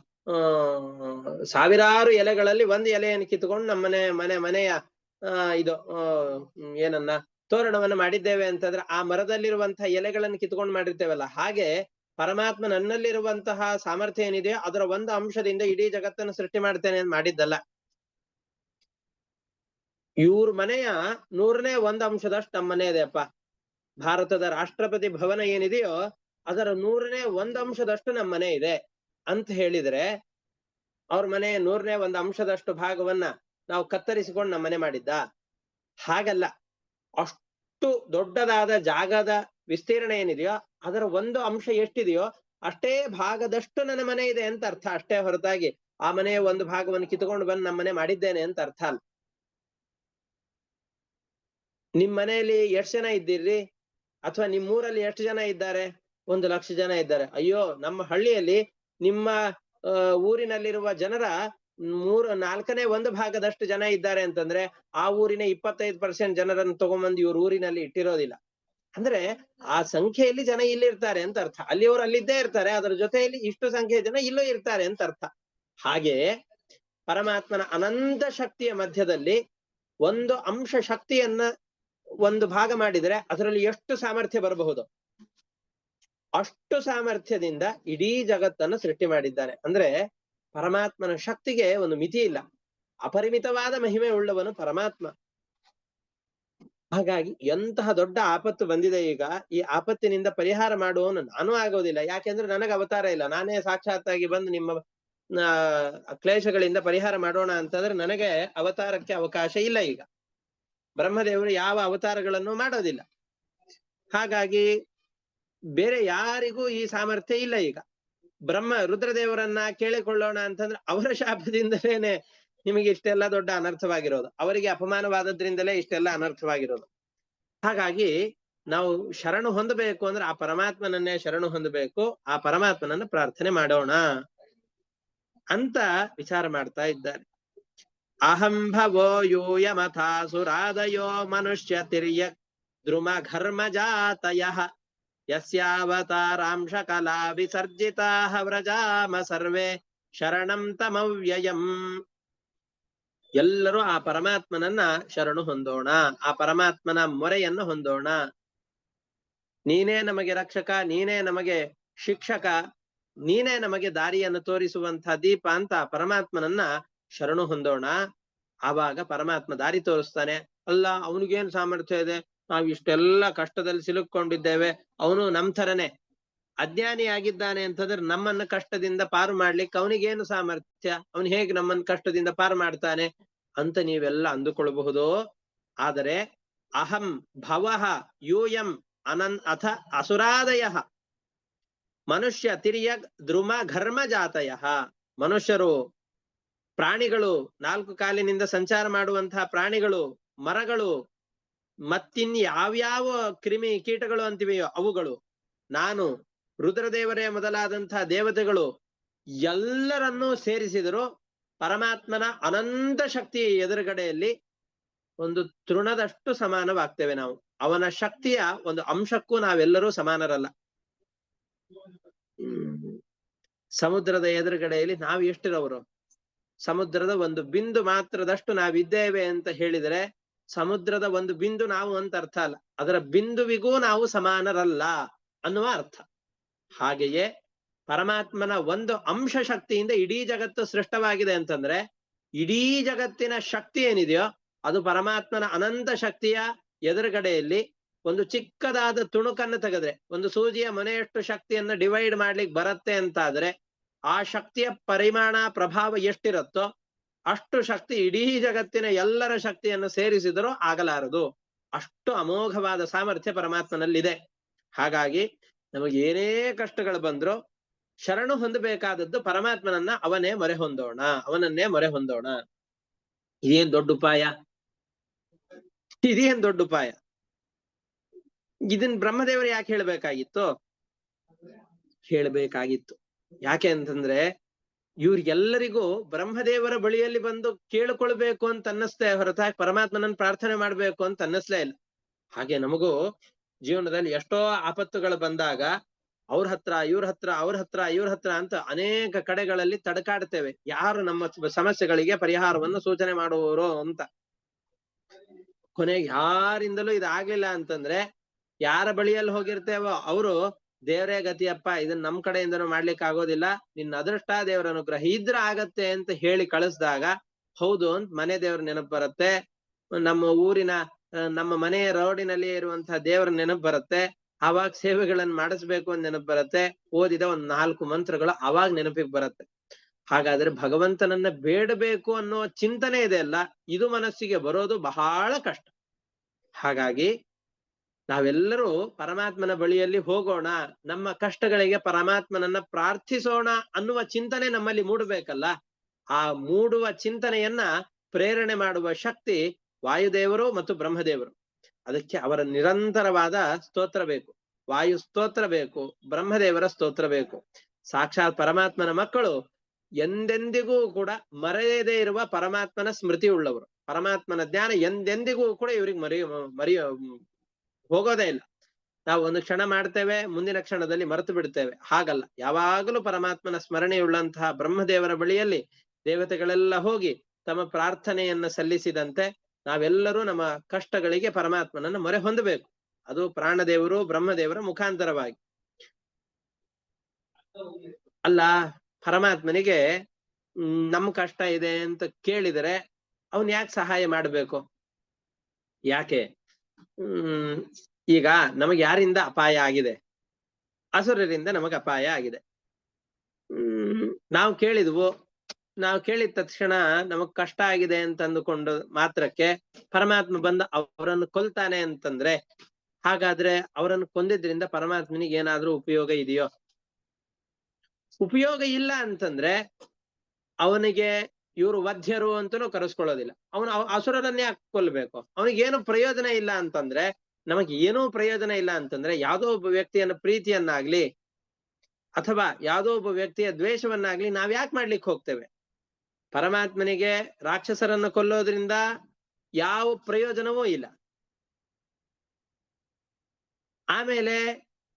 ಸಾವಿರಾರು ಎಲೆಗಳಲ್ಲಿ ಒಂದು ಎಲೆಯನ್ನು ಕಿತ್ಕೊಂಡು ನಮ್ಮನೆ ಮನೆಯ ಇದು ಏನನ್ನ ತೋರಣವನ್ನು ಮಾಡಿದ್ದೇವೆ ಅಂತಂದ್ರೆ ಆ ಮರದಲ್ಲಿರುವಂತಹ ಎಲೆಗಳನ್ನು ಕಿತ್ಕೊಂಡು ಮಾಡಿರ್ತೇವಲ್ಲ, ಹಾಗೆ ಪರಮಾತ್ಮ ನನ್ನಲ್ಲಿರುವಂತಹ ಸಾಮರ್ಥ್ಯ ಏನಿದೆಯೋ ಅದರ ಒಂದು ಅಂಶದಿಂದ ಇಡೀ ಜಗತ್ತನ್ನು ಸೃಷ್ಟಿ ಮಾಡ್ತೇನೆ ಅಂತ ಮಾಡಿದ್ದಲ್ಲ. ಇವ್ರ ಮನೆಯ 100ನೇ ಒಂದು ಅಂಶದಷ್ಟು ನಮ್ಮ ಮನೆ ಇದೆಯಪ್ಪ. ಭಾರತದ ರಾಷ್ಟ್ರಪತಿ ಭವನ ಏನಿದೆಯೋ ಅದರ 100ನೇ ಒಂದು ಅಂಶದಷ್ಟು ನಮ್ಮ ಮನೆ ಇದೆ ಅಂತ ಹೇಳಿದ್ರೆ ಅವ್ರ ಮನೆ 100ನೇ ಒಂದು ಅಂಶದಷ್ಟು ಭಾಗವನ್ನ ನಾವು ಕತ್ತರಿಸಿಕೊಂಡು ನಮ್ಮ ಮನೆ ಮಾಡಿದ್ದ? ಹಾಗಲ್ಲ. ಅಷ್ಟು ದೊಡ್ಡದಾದ ಜಾಗದ ವಿಸ್ತೀರ್ಣ ಏನಿದೆಯೋ ಅದರ ಒಂದು ಅಂಶ ಎಷ್ಟಿದೆಯೋ ಅಷ್ಟೇ ಭಾಗದಷ್ಟು ನನ್ನ ಮನೆ ಇದೆ ಅಂತ ಅರ್ಥ. ಅಷ್ಟೇ ಹೊರತಾಗಿ ಆ ಮನೆಯ ಒಂದು ಭಾಗವನ್ನು ಕಿತ್ಕೊಂಡು ಬಂದು ನಮ್ಮ ಮನೆ ಮಾಡಿದ್ದೇನೆ ಅಂತ ಅರ್ಥ ಅಲ್ಲ. ನಿಮ್ ಮನೆಯಲ್ಲಿ ಎಷ್ಟು ಜನ ಇದ್ದೀರಿ? ಅಥವಾ ನಿಮ್ಮೂರಲ್ಲಿ ಎಷ್ಟು ಜನ ಇದ್ದಾರೆ? 1,00,000 ಜನ ಇದ್ದಾರೆ. ಅಯ್ಯೋ, ನಮ್ಮ ಹಳ್ಳಿಯಲ್ಲಿ ನಿಮ್ಮ ಊರಿನಲ್ಲಿರುವ ಜನರ 4/4ನೇ ಒಂದು ಭಾಗದಷ್ಟು ಜನ ಇದ್ದಾರೆ ಅಂತಂದ್ರೆ ಆ ಊರಿನ 25% ಜನರನ್ನು ತಗೊಂಬಂದು ಇವ್ರ ಊರಿನಲ್ಲಿ ಇಟ್ಟಿರೋದಿಲ್ಲ. ಅಂದ್ರೆ ಆ ಸಂಖ್ಯೆಯಲ್ಲಿ ಜನ ಇಲ್ಲಿರ್ತಾರೆ ಅಂತ ಅರ್ಥ. ಅಲ್ಲಿಯವರು ಅಲ್ಲಿದ್ದೇ ಇರ್ತಾರೆ, ಅದರ ಜೊತೆಯಲ್ಲಿ ಇಷ್ಟು ಸಂಖ್ಯೆಯ ಜನ ಇಲ್ಲೂ ಇರ್ತಾರೆ ಅಂತ ಅರ್ಥ. ಹಾಗೆ ಪರಮಾತ್ಮನ ಅನಂತ ಶಕ್ತಿಯ ಮಧ್ಯದಲ್ಲಿ ಒಂದು ಅಂಶ ಶಕ್ತಿಯನ್ನ ಒಂದು ಭಾಗ ಮಾಡಿದ್ರೆ ಅದರಲ್ಲಿ ಎಷ್ಟು ಸಾಮರ್ಥ್ಯ ಬರಬಹುದು? ಅಷ್ಟು ಸಾಮರ್ಥ್ಯದಿಂದ ಇಡೀ ಜಗತ್ತನ್ನು ಸೃಷ್ಟಿ ಮಾಡಿದ್ದಾನೆ. ಅಂದ್ರೆ ಪರಮಾತ್ಮನ ಶಕ್ತಿಗೆ ಒಂದು ಮಿತಿ ಇಲ್ಲ. ಅಪರಿಮಿತವಾದ ಮಹಿಮೆ ಉಳ್ಳವನು ಪರಮಾತ್ಮ. ಹಾಗಾಗಿ ಎಂತಹ ದೊಡ್ಡ ಆಪತ್ತು ಬಂದಿದೆ ಈಗ, ಈ ಆಪತ್ತಿನಿಂದ ಪರಿಹಾರ ಮಾಡುವವನು ನಾನು ಆಗೋದಿಲ್ಲ. ಯಾಕೆಂದ್ರೆ ನನಗೆ ಅವತಾರ ಇಲ್ಲ. ನಾನೇ ಸಾಕ್ಷಾತ್ತಾಗಿ ಬಂದು ನಿಮ್ಮ ಕ್ಲೇಶಗಳಿಂದ ಪರಿಹಾರ ಮಾಡೋಣ ಅಂತಂದ್ರೆ ನನಗೆ ಅವತಾರಕ್ಕೆ ಅವಕಾಶ ಇಲ್ಲ. ಈಗ ಬ್ರಹ್ಮದೇವರು ಯಾವ ಅವತಾರಗಳನ್ನು ಮಾಡೋದಿಲ್ಲ. ಹಾಗಾಗಿ ಬೇರೆ ಯಾರಿಗೂ ಈ ಸಾಮರ್ಥ್ಯ ಇಲ್ಲ. ಈಗ ರುದ್ರದೇವರನ್ನ ಕೇಳಿಕೊಳ್ಳೋಣ ಅಂತಂದ್ರೆ ಅವರ ಶಾಪದಿಂದಲೇನೆ ನಿಮಗೆ ಇಷ್ಟೆಲ್ಲ ದೊಡ್ಡ ಅನರ್ಥವಾಗಿರೋದು, ಅವರಿಗೆ ಅಪಮಾನವಾದದ್ರಿಂದಲೇ ಇಷ್ಟೆಲ್ಲ ಅನರ್ಥವಾಗಿರೋದು. ಹಾಗಾಗಿ ನಾವು ಶರಣು ಹೊಂದಬೇಕು ಅಂದ್ರೆ ಆ ಪರಮಾತ್ಮನನ್ನೇ ಶರಣು ಹೊಂದಬೇಕು, ಆ ಪರಮಾತ್ಮನನ್ನ ಪ್ರಾರ್ಥನೆ ಮಾಡೋಣ ಅಂತ ವಿಚಾರ ಮಾಡ್ತಾ ಇದ್ದಾರೆ. ಅಹಂಭವೋ ಯೂಯಮಥಾಸುರಾದಯೋ ಮನುಷ್ಯ ತಿರ್ಯ ದ್ರುಮ ಘರ್ಮ ಜಾತಯ ಯಸ್ಯಾವತಾರಾಂಶ ಕಲಾ ವಿಸರ್ಜಿತಾಃ ವ್ರಜಾಮ ಸರ್ವೇ ಶರಣಂ ತಮವ್ಯಯಂ. ಎಲ್ಲರೂ ಆ ಪರಮಾತ್ಮನನ್ನ ಶರಣು ಹೊಂದೋಣ, ಆ ಪರಮಾತ್ಮನ ಮೊರೆಯನ್ನು ಹೊಂದೋಣ. ನೀನೇ ನಮಗೆ ರಕ್ಷಕ, ನೀನೇ ನಮಗೆ ಶಿಕ್ಷಕ, ನೀನೇ ನಮಗೆ ದಾರಿಯನ್ನು ತೋರಿಸುವಂತಹ ದೀಪ ಅಂತ ಪರಮಾತ್ಮನನ್ನ ಶರಣು ಹೊಂದೋಣ. ಆವಾಗ ಪರಮಾತ್ಮ ದಾರಿ ತೋರಿಸ್ತಾನೆ. ಅಲ್ಲ, ಅವನಿಗೇನು ಸಾಮರ್ಥ್ಯ ಇದೆ, ನಾವು ಇಷ್ಟೆಲ್ಲ ಕಷ್ಟದಲ್ಲಿ ಸಿಲುಕೊಂಡಿದ್ದೇವೆ, ಅವನು ನಮ್ ಥರನೇ ಅಜ್ಞಾನಿ ಆಗಿದ್ದಾನೆ ಅಂತಂದ್ರೆ ನಮ್ಮನ್ನ ಕಷ್ಟದಿಂದ ಪಾರು ಮಾಡ್ಲಿಕ್ಕೆ ಅವನಿಗೇನು ಸಾಮರ್ಥ್ಯ, ಅವನು ಹೇಗೆ ನಮ್ಮನ್ನ ಕಷ್ಟದಿಂದ ಪಾರು ಮಾಡ್ತಾನೆ ಅಂತ ನೀವೆಲ್ಲ ಅಂದುಕೊಳ್ಳಬಹುದು. ಆದರೆ ಅಹಂ ಭವಃ ಯೂಯಂ ಅಥ ಅಸುರಾದಯ ಮನುಷ್ಯ ತಿರ್ಯಗ್ ದ್ರುಮ ಘರ್ಮ ಜಾತಯ. ಮನುಷ್ಯರು, ಪ್ರಾಣಿಗಳು, 4 ಕಾಲಿನಿಂದ ಸಂಚಾರ ಮಾಡುವಂತಹ ಪ್ರಾಣಿಗಳು, ಮರಗಳು, ಮತ್ತಿನ್ ಯಾವ್ಯಾವ ಕ್ರಿಮಿ ಕೀಟಗಳು ಅಂತಿವೆಯೋ ಅವುಗಳು, ನಾನು, ರುದ್ರದೇವರೇ ಮೊದಲಾದಂತಹ ದೇವತೆಗಳು ಎಲ್ಲರನ್ನೂ ಸೇರಿಸಿದರು ಪರಮಾತ್ಮನ ಅನಂತ ಶಕ್ತಿಯ ಎದುರುಗಡೆಯಲ್ಲಿ ಒಂದು ತೃಣದಷ್ಟು ಸಮಾನವಾಗ್ತೇವೆ ನಾವು. ಅವನ ಶಕ್ತಿಯ ಒಂದು ಅಂಶಕ್ಕೂ ನಾವೆಲ್ಲರೂ ಸಮಾನರಲ್ಲ. ಸಮುದ್ರದ ಎದುರುಗಡೆಯಲ್ಲಿ ನಾವು ಎಷ್ಟಿರೋರು? ಸಮುದ್ರದ ಒಂದು ಬಿಂದು ಮಾತ್ರದಷ್ಟು ನಾವಿದ್ದೇವೆ ಅಂತ ಹೇಳಿದರೆ ಸಮುದ್ರದ ಒಂದು ಬಿಂದು ನಾವು ಅಂತ ಅರ್ಥ ಅಲ್ಲ, ಅದರ ಬಿಂದುವಿಗೂ ನಾವು ಸಮಾನರಲ್ಲ ಅನ್ನುವ ಅರ್ಥ. ಹಾಗೆಯೇ ಪರಮಾತ್ಮನ ಒಂದು ಅಂಶ ಶಕ್ತಿಯಿಂದ ಇಡೀ ಜಗತ್ತು ಸೃಷ್ಟವಾಗಿದೆ ಅಂತಂದ್ರೆ ಇಡೀ ಜಗತ್ತಿನ ಶಕ್ತಿ ಏನಿದೆಯೋ ಅದು ಪರಮಾತ್ಮನ ಅನಂತ ಶಕ್ತಿಯ ಎದುರುಗಡೆಯಲ್ಲಿ ಒಂದು ಚಿಕ್ಕದಾದ ತುಣುಕನ್ನು ತೆಗೆದ್ರೆ, ಒಂದು ಸೂಜಿಯ ಮನೆಯಷ್ಟು ಶಕ್ತಿಯನ್ನು ಡಿವೈಡ್ ಮಾಡ್ಲಿಕ್ಕೆ ಬರುತ್ತೆ ಅಂತಾದ್ರೆ ಆ ಶಕ್ತಿಯ ಪರಿಮಾಣ ಪ್ರಭಾವ ಎಷ್ಟಿರುತ್ತೋ ಅಷ್ಟು ಶಕ್ತಿ ಇಡೀ ಜಗತ್ತಿನ ಎಲ್ಲರ ಶಕ್ತಿಯನ್ನು ಸೇರಿಸಿದರೂ ಆಗಲಾರದು. ಅಷ್ಟು ಅಮೋಘವಾದ ಸಾಮರ್ಥ್ಯ ಪರಮಾತ್ಮನಲ್ಲಿದೆ. ಹಾಗಾಗಿ ನಮಗೆ ಏನೇ ಕಷ್ಟಗಳು ಬಂದ್ರು ಶರಣು ಹೊಂದಬೇಕಾದದ್ದು ಪರಮಾತ್ಮನನ್ನ, ಅವನೇ ಮೊರೆ ಹೊಂದೋಣ, ಅವನನ್ನೇ ಮೊರೆ ಹೊಂದೋಣ. ಇದೇನ್ ದೊಡ್ಡ ಉಪಾಯ, ಇದೇನ್ ದೊಡ್ಡ ಉಪಾಯ. ಇದನ್ ಬ್ರಹ್ಮದೇವರು ಯಾಕೆ ಹೇಳ್ಬೇಕಾಗಿತ್ತು? ಹೇಳ್ಬೇಕಾಗಿತ್ತು ಯಾಕೆ ಅಂತಂದ್ರೆ ಇವ್ರಿಗೆಲ್ಲರಿಗೂ ಬ್ರಹ್ಮದೇವರ ಬಳಿಯಲ್ಲಿ ಬಂದು ಕೇಳಿಕೊಳ್ಬೇಕು ಅಂತ ಅನ್ನಿಸ್ತೇ ಹೊರತಾಗಿ ಪರಮಾತ್ಮನನ್ನ ಪ್ರಾರ್ಥನೆ ಮಾಡ್ಬೇಕು ಅಂತ ಅನ್ನಿಸ್ಲೇ ಇಲ್ಲ. ಹಾಗೆ ನಮಗೂ ಜೀವನದಲ್ಲಿ ಎಷ್ಟೋ ಆಪತ್ತುಗಳು ಬಂದಾಗ ಅವ್ರ ಹತ್ರ ಇವ್ರ ಹತ್ರ, ಅವ್ರ ಹತ್ರ ಇವ್ರ ಹತ್ರ ಅಂತ ಅನೇಕ ಕಡೆಗಳಲ್ಲಿ ತಡಕಾಡ್ತೇವೆ, ಯಾರು ನಮ್ಮ ಸಮಸ್ಯೆಗಳಿಗೆ ಪರಿಹಾರವನ್ನು ಸೂಚನೆ ಮಾಡುವವರು ಅಂತ. ಕೊನೆಗೆ ಯಾರಿಂದಲೂ ಇದಾಗ್ಲಿಲ್ಲ ಅಂತಂದ್ರೆ ಯಾರ ಬಳಿಯಲ್ಲಿ ಹೋಗಿರ್ತೇವೋ ಅವರು ದೇವರೇ ಗತಿಯಪ್ಪ, ಇದನ್ನ ನಮ್ ಕಡೆಯಿಂದನೂ ಮಾಡ್ಲಿಕ್ಕೆ ಆಗೋದಿಲ್ಲ, ನಿನ್ನ ಅದೃಷ್ಟ, ದೇವರ ಅನುಗ್ರಹ ಇದ್ರ ಆಗತ್ತೆ ಅಂತ ಹೇಳಿ ಕಳಿಸ್ದಾಗ ಹೌದು ಅಂತ ಮನೆ ದೇವ್ರ ನೆನಪು ಬರುತ್ತೆ, ನಮ್ಮ ಊರಿನ ನಮ್ಮ ಮನೆಯ ರೋಡಿನಲ್ಲಿ ಇರುವಂತಹ ದೇವರ ನೆನಪು ಬರುತ್ತೆ, ಆವಾಗ ಸೇವೆಗಳನ್ನು ಮಾಡಿಸ್ಬೇಕು ಅಂತ ನೆನಪು ಬರುತ್ತೆ, ಓದಿದ 4 ಮಂತ್ರಗಳು ಅವಾಗ ನೆನಪಿಗೆ ಬರುತ್ತೆ. ಹಾಗಾದ್ರೆ ಭಗವಂತನನ್ನ ಬೇಡಬೇಕು ಅನ್ನೋ ಚಿಂತನೆ ಇದೆ ಅಲ್ಲ, ಇದು ಮನಸ್ಸಿಗೆ ಬರೋದು ಬಹಳ ಕಷ್ಟ. ಹಾಗಾಗಿ ನಾವೆಲ್ಲರೂ ಪರಮಾತ್ಮನ ಬಳಿಯಲ್ಲಿ ಹೋಗೋಣ, ನಮ್ಮ ಕಷ್ಟಗಳಿಗೆ ಪರಮಾತ್ಮನನ್ನ ಪ್ರಾರ್ಥಿಸೋಣ ಅನ್ನುವ ಚಿಂತನೆ ನಮ್ಮಲ್ಲಿ ಮೂಡಬೇಕಲ್ಲ. ಆ ಮೂಡುವ ಚಿಂತನೆಯನ್ನ ಪ್ರೇರಣೆ ಮಾಡುವ ಶಕ್ತಿ ವಾಯುದೇವರು ಮತ್ತು ಬ್ರಹ್ಮದೇವರು. ಅದಕ್ಕೆ ಅವರ ನಿರಂತರವಾದ ಸ್ತೋತ್ರ ಬೇಕು. ವಾಯು ಸ್ತೋತ್ರ ಬೇಕು, ಬ್ರಹ್ಮದೇವರ ಸ್ತೋತ್ರ ಬೇಕು. ಸಾಕ್ಷಾತ್ ಪರಮಾತ್ಮನ ಮಕ್ಕಳು ಎಂದೆಂದಿಗೂ ಕೂಡ ಮರೆಯದೇ ಇರುವ ಪರಮಾತ್ಮನ ಸ್ಮೃತಿ ಉಳ್ಳವರು. ಪರಮಾತ್ಮನ ಜ್ಞಾನ ಎಂದೆಂದಿಗೂ ಕೂಡ ಇವ್ರಿಗೆ ಮರೆಯ ಹೋಗೋದೇ ಇಲ್ಲ. ನಾವು ಒಂದು ಕ್ಷಣ ಮಾಡ್ತೇವೆ, ಮುಂದಿನ ಕ್ಷಣದಲ್ಲಿ ಮರೆತು ಬಿಡ್ತೇವೆ. ಹಾಗಲ್ಲ, ಯಾವಾಗಲೂ ಪರಮಾತ್ಮನ ಸ್ಮರಣೆಯುಳ್ಳಂತಹ ಬ್ರಹ್ಮದೇವರ ಬಳಿಯಲ್ಲಿ ದೇವತೆಗಳೆಲ್ಲ ಹೋಗಿ ತಮ್ಮ ಪ್ರಾರ್ಥನೆಯನ್ನ ಸಲ್ಲಿಸಿದಂತೆ ನಾವೆಲ್ಲರೂ ನಮ್ಮ ಕಷ್ಟಗಳಿಗೆ ಪರಮಾತ್ಮನನ್ನ ಮೊರೆ ಹೊಂದಬೇಕು. ಅದು ಪ್ರಾಣದೇವರು ಬ್ರಹ್ಮದೇವರ ಮುಖಾಂತರವಾಗಿ. ಅಲ್ಲ, ಪರಮಾತ್ಮನಿಗೆ ನಮ್ ಕಷ್ಟ ಇದೆ ಅಂತ ಕೇಳಿದರೆ ಅವನ್ ಯಾಕೆ ಸಹಾಯ ಮಾಡ್ಬೇಕು? ಯಾಕೆ? ಈಗ ನಮಗೆ ಯಾರಿಂದ ಅಪಾಯ ಆಗಿದೆ? ಅಸುರರಿಂದ ನಮಗೆ ಅಪಾಯ ಆಗಿದೆ. ನಾವು ಕೇಳಿದ ತಕ್ಷಣ ನಮಗ್ ಕಷ್ಟ ಆಗಿದೆ ಅಂತ ಅಂದುಕೊಂಡು ಮಾತ್ರಕ್ಕೆ ಪರಮಾತ್ಮ ಬಂದ ಅವರನ್ನು ಕೊಲ್ತಾನೆ ಅಂತಂದ್ರೆ, ಹಾಗಾದ್ರೆ ಅವರನ್ನು ಕೊಂದಿದ್ರಿಂದ ಪರಮಾತ್ಮನಿಗೆ ಏನಾದ್ರೂ ಉಪಯೋಗ ಇದೆಯೋ? ಉಪಯೋಗ ಇಲ್ಲ ಅಂತಂದ್ರೆ ಅವನಿಗೆ ಇವರು ವಧ್ಯರು ಅಂತಲೂ ಕರೆಸ್ಕೊಳ್ಳೋದಿಲ್ಲ. ಅವನು ಅಸುರರನ್ನೇ ಕೊಲ್ಬೇಕು. ಅವನಿಗೇನು ಪ್ರಯೋಜನ ಇಲ್ಲ ಅಂತಂದ್ರೆ, ನಮಗೆ ಏನೂ ಪ್ರಯೋಜನ ಇಲ್ಲ ಅಂತಂದ್ರೆ ಯಾವುದೋ ಒಬ್ಬ ವ್ಯಕ್ತಿಯನ್ನ ಪ್ರೀತಿಯನ್ನಾಗ್ಲಿ ಅಥವಾ ಯಾವುದೋ ಒಬ್ಬ ವ್ಯಕ್ತಿಯ ದ್ವೇಷವನ್ನಾಗ್ಲಿ ನಾವ್ ಯಾಕೆ ಮಾಡ್ಲಿಕ್ಕೆ ಹೋಗ್ತೇವೆ? ಪರಮಾತ್ಮನಿಗೆ ರಾಕ್ಷಸರನ್ನು ಕೊಲ್ಲೋದ್ರಿಂದ ಯಾವ ಪ್ರಯೋಜನವೂ ಇಲ್ಲ. ಆಮೇಲೆ